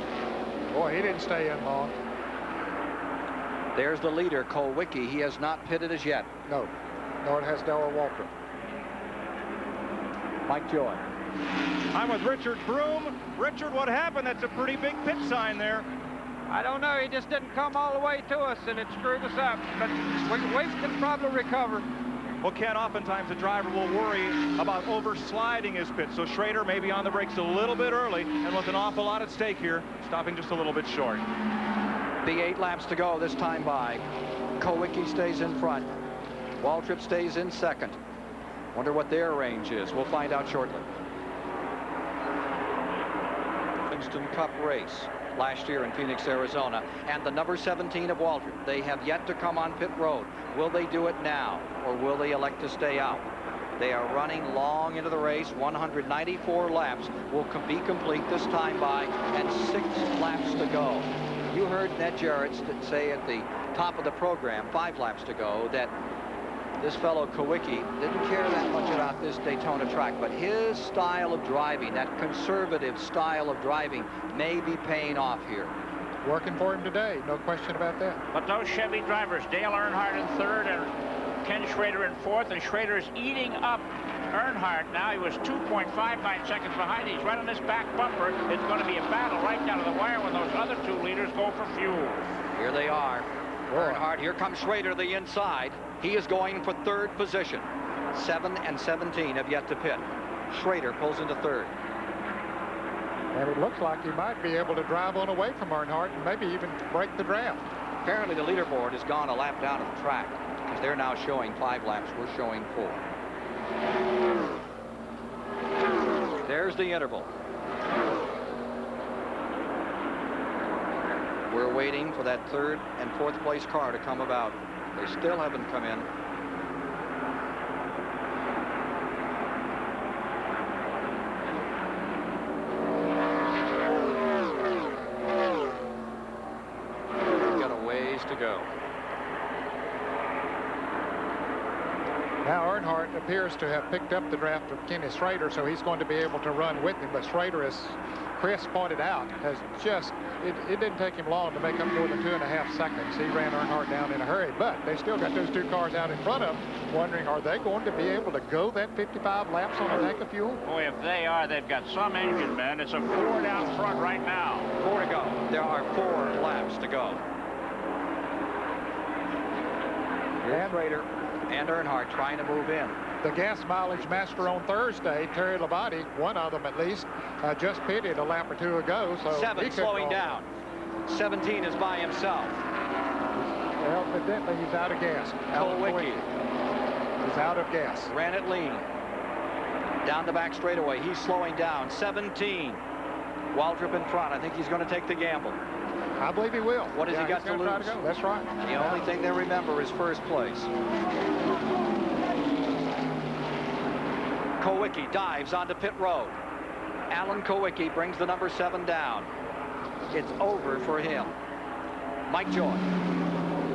Boy, he didn't stay in long. There's the leader, Kowicki. He has not pitted as yet. No, nor has Darrell Waltrip. Mike Joy. I'm with Richard Broom. Richard, what happened? That's a pretty big pit sign there. I don't know. He just didn't come all the way to us, and it screwed us up. But we can probably recover. Well, Ken, oftentimes the driver will worry about oversliding his pit. So Schrader may be on the brakes a little bit early, and with an awful lot at stake here, stopping just a little bit short. The 8 laps to go this time by. Kowicki stays in front. Waltrip stays in second. Wonder what their range is. We'll find out shortly. Winston Cup race last year in Phoenix, Arizona, and the number 17 of Waltrip. They have yet to come on pit road. Will they do it now, or will they elect to stay out? They are running long into the race. 194 laps will be complete this time by, and 6 laps to go. You heard Ned Jarrett say at the top of the program, 5 laps to go, that this fellow Kowicki didn't care that much about this Daytona track, but his style of driving, that conservative style of driving, may be paying off here. Working for him today, no question about that. But those Chevy drivers, Dale Earnhardt in 3rd and Ken Schrader in 4th, and Schrader is eating up Earnhardt now. He was 2.59 seconds behind. He's right on this back bumper. It's going to be a battle right down to the wire when those other 2 leaders go for fuel. Here they are. Earnhardt, here comes Schrader the inside. He is going for 3rd position. 7 and 17 have yet to pit. Schrader pulls into 3rd. And it looks like he might be able to drive on away from Earnhardt and maybe even break the draft. Apparently the leaderboard has gone a lap down at the track, because they're now showing 5 laps. We're showing 4. There's the interval. We're waiting for that 3rd and 4th place car to come about. They still haven't come in. We've got a ways to go. Now Earnhardt appears to have picked up the draft of Kenny Schrader, so he's going to be able to run with him. But Schrader, as Chris pointed out, has just, it didn't take him long to make up more than 2.5 seconds. He ran Earnhardt down in a hurry, but they still got those 2 cars out in front of him, wondering, are they going to be able to go that 55 laps on a tank of fuel? Boy, if they are, they've got some engine, man. It's a 4 down front right now. 4 to go. There are 4 laps to go. Here's Schrader and Earnhardt trying to move in. The gas mileage master on Thursday, Terry Labonte, one of them at least, just pitted a lap or 2 ago. So 7 slowing down. 17 is by himself. Well, evidently he's out of gas. Kowicki is out of gas. Ran it lean. Down the back straightaway. He's slowing down. 17. Waltrip in front. I think he's going to take the gamble. I believe he will. What has he got to lose? Try to go. That's right. The only thing they remember is 1st place. Kowicki dives onto pit road. Alan Kowicki brings the number 7 down. It's over for him. Mike Joy.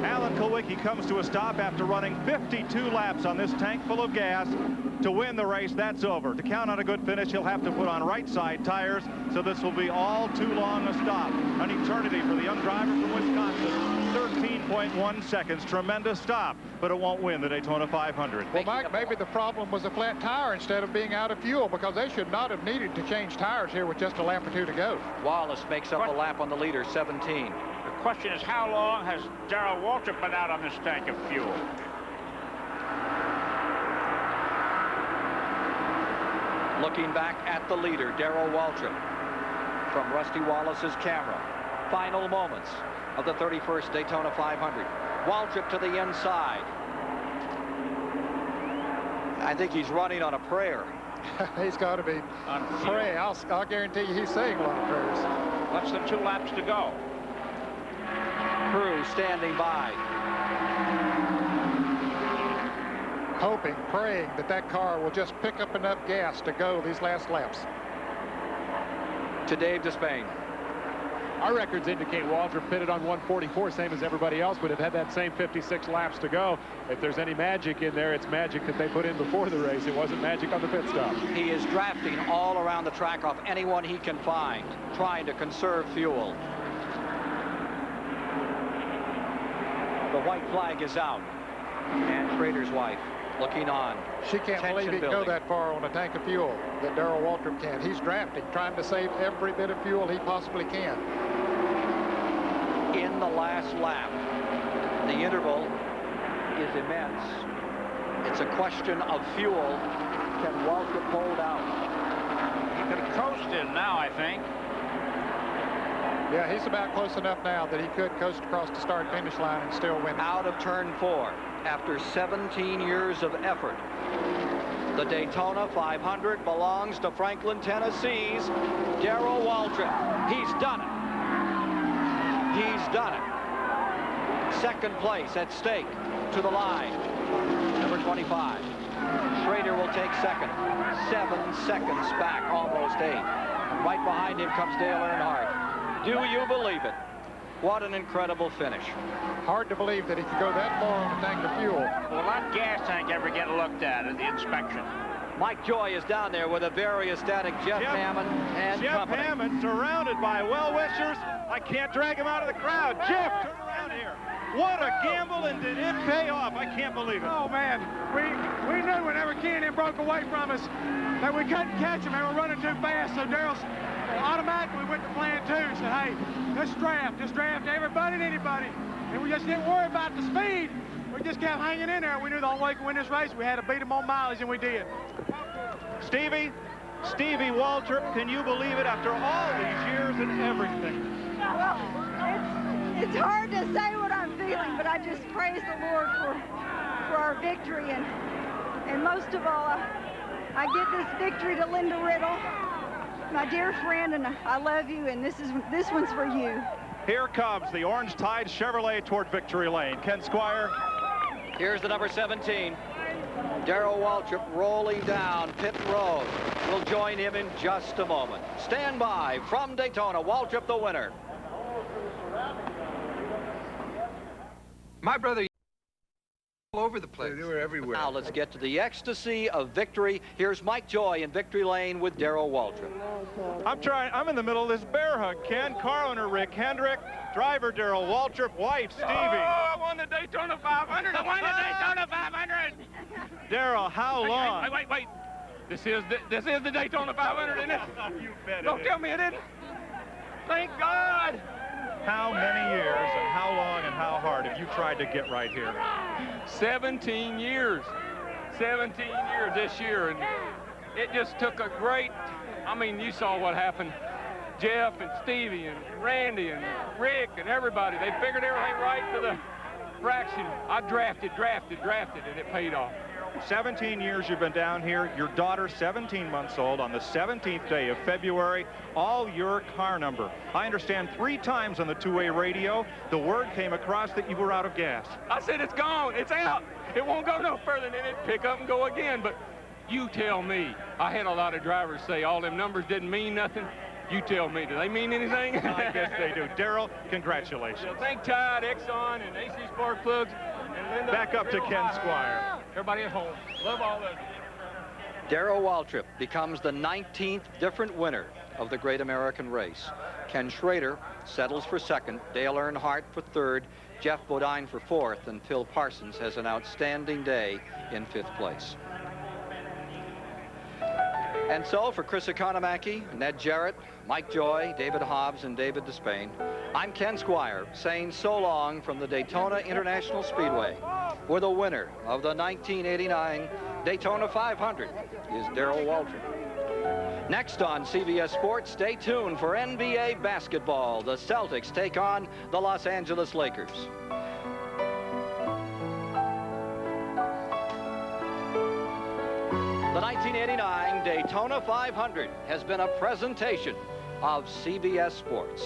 Alan Kowicki comes to a stop after running 52 laps on this tank full of gas. To win the race, that's over. To count on a good finish, he'll have to put on right side tires, so this will be all too long a stop. An eternity for the young driver from Wisconsin. 13.1 seconds. Tremendous stop, but it won't win the Daytona 500. Well, Mike, maybe the problem was a flat tire instead of being out of fuel, because they should not have needed to change tires here with just a lap or 2 to go. Wallace makes up a lap on the leader, 17. The question is, how long has Darrell Waltrip been out on this tank of fuel? Looking back at the leader, Darrell Waltrip, from Rusty Wallace's camera. Final moments of the 31st Daytona 500. Waltrip to the inside. I think he's running on a prayer. He's got to be praying. I'll guarantee you he's saying a lot of prayers. Less than 2 laps to go. Crew standing by. Hoping, praying that car will just pick up enough gas to go these last laps. To Dave Despain. Our records indicate Waltrip pitted on 144, same as everybody else, would have had that same 56 laps to go. If there's any magic in there, it's magic that they put in before the race. It wasn't magic on the pit stop. He is drafting all around the track off anyone he can find, trying to conserve fuel. The white flag is out, and Schrader's wife looking on. She can't believe he can go that far on a tank of fuel that Darrell Waltrip can. He's drafting, trying to save every bit of fuel he possibly can. In the last lap, the interval is immense. It's a question of fuel. Can Waltrip hold out? He could have coasted now, I think. Yeah, he's about close enough now that he could coast across the start-finish line and still win. Out of turn 4, after 17 years of effort, the Daytona 500 belongs to Franklin, Tennessee's Darrell Waltrip. He's done it. He's done it. Second place at stake to the line. Number 25. Schrader will take second. 7 seconds back, almost 8. And right behind him comes Dale Earnhardt. Do you believe it? What an incredible finish. Hard to believe that he could go that far on a tank of fuel. Will that gas tank ever get looked at in the inspection? Mike Joy is down there with a very ecstatic Jeff Hammond and company. Jeff Hammond surrounded by well-wishers. I can't drag him out of the crowd. Jeff, turn around here. What a gamble, and did it pay off? I can't believe it. Oh, man. We knew whenever Ken broke away from us that we couldn't catch him. They were running too fast, so Darrell automatically went to plan 2 and said, hey, just draft everybody and anybody. And we just didn't worry about the speed. We just kept hanging in there. We knew the only way to win this race, we had to beat them on mileage, and we did. Stevie Waltrip, can you believe it after all these years and everything? Well, it's hard to say what I'm feeling, but I just praise the Lord for our victory. And most of all, I give this victory to Linda Riddle, my dear friend, and I love you, and this one's for you. Here comes the Orange Tide Chevrolet toward victory lane. Ken Squire. Here's the number 17. Darrell Waltrip rolling down pit road. We'll join him in just a moment. Stand by from Daytona. Waltrip the winner. My brother all over the place. They were everywhere. Now let's get to the ecstasy of victory. Here's Mike Joy in victory lane with Darrell Waltrip. I'm in the middle of this bear hug. Ken Carliner, Rick Hendrick, driver Darrell Waltrip, wife Stevie. Oh, I won the Daytona 500. I won the Daytona 500. Darrell, how long? Wait. This is the Daytona 500, isn't it? You bet it Don't is. tell me it isn't. Thank God. How many years and how long and how hard have you tried to get right here? 17 years. 17 years this year, and it just took a great, I mean, you saw what happened. Jeff and Stevie and Randy and Rick and everybody, they figured everything right to the fraction. I drafted, and it paid off. 17 years you've been down here. Your daughter, 17 months old, on the 17th day of February, all your car number. I understand 3 times on the two-way radio, the word came across that you were out of gas. I said, it's gone, it's out. It won't go no further than it, pick up and go again. But you tell me. I had a lot of drivers say all them numbers didn't mean nothing. You tell me, do they mean anything? I guess they do. Darrell, congratulations. So thank Tide, Exxon, and AC Spark Plugs, and Linda. Back up to Ken Squire. Everybody at home. Love all of you. Darrell Waltrip becomes the 19th different winner of the Great American Race. Ken Schrader settles for second, Dale Earnhardt for third, Jeff Bodine for fourth, and Phil Parsons has an outstanding day in 5th place. And so for Chris Economaki, Ned Jarrett, Mike Joy, David Hobbs, and David Despain, I'm Ken Squire saying so long from the Daytona International Speedway, where the winner of the 1989 Daytona 500 is Darrell Waltrip. Next on CBS Sports, stay tuned for NBA basketball. The Celtics take on the Los Angeles Lakers. The 1989 Daytona 500 has been a presentation of CBS Sports.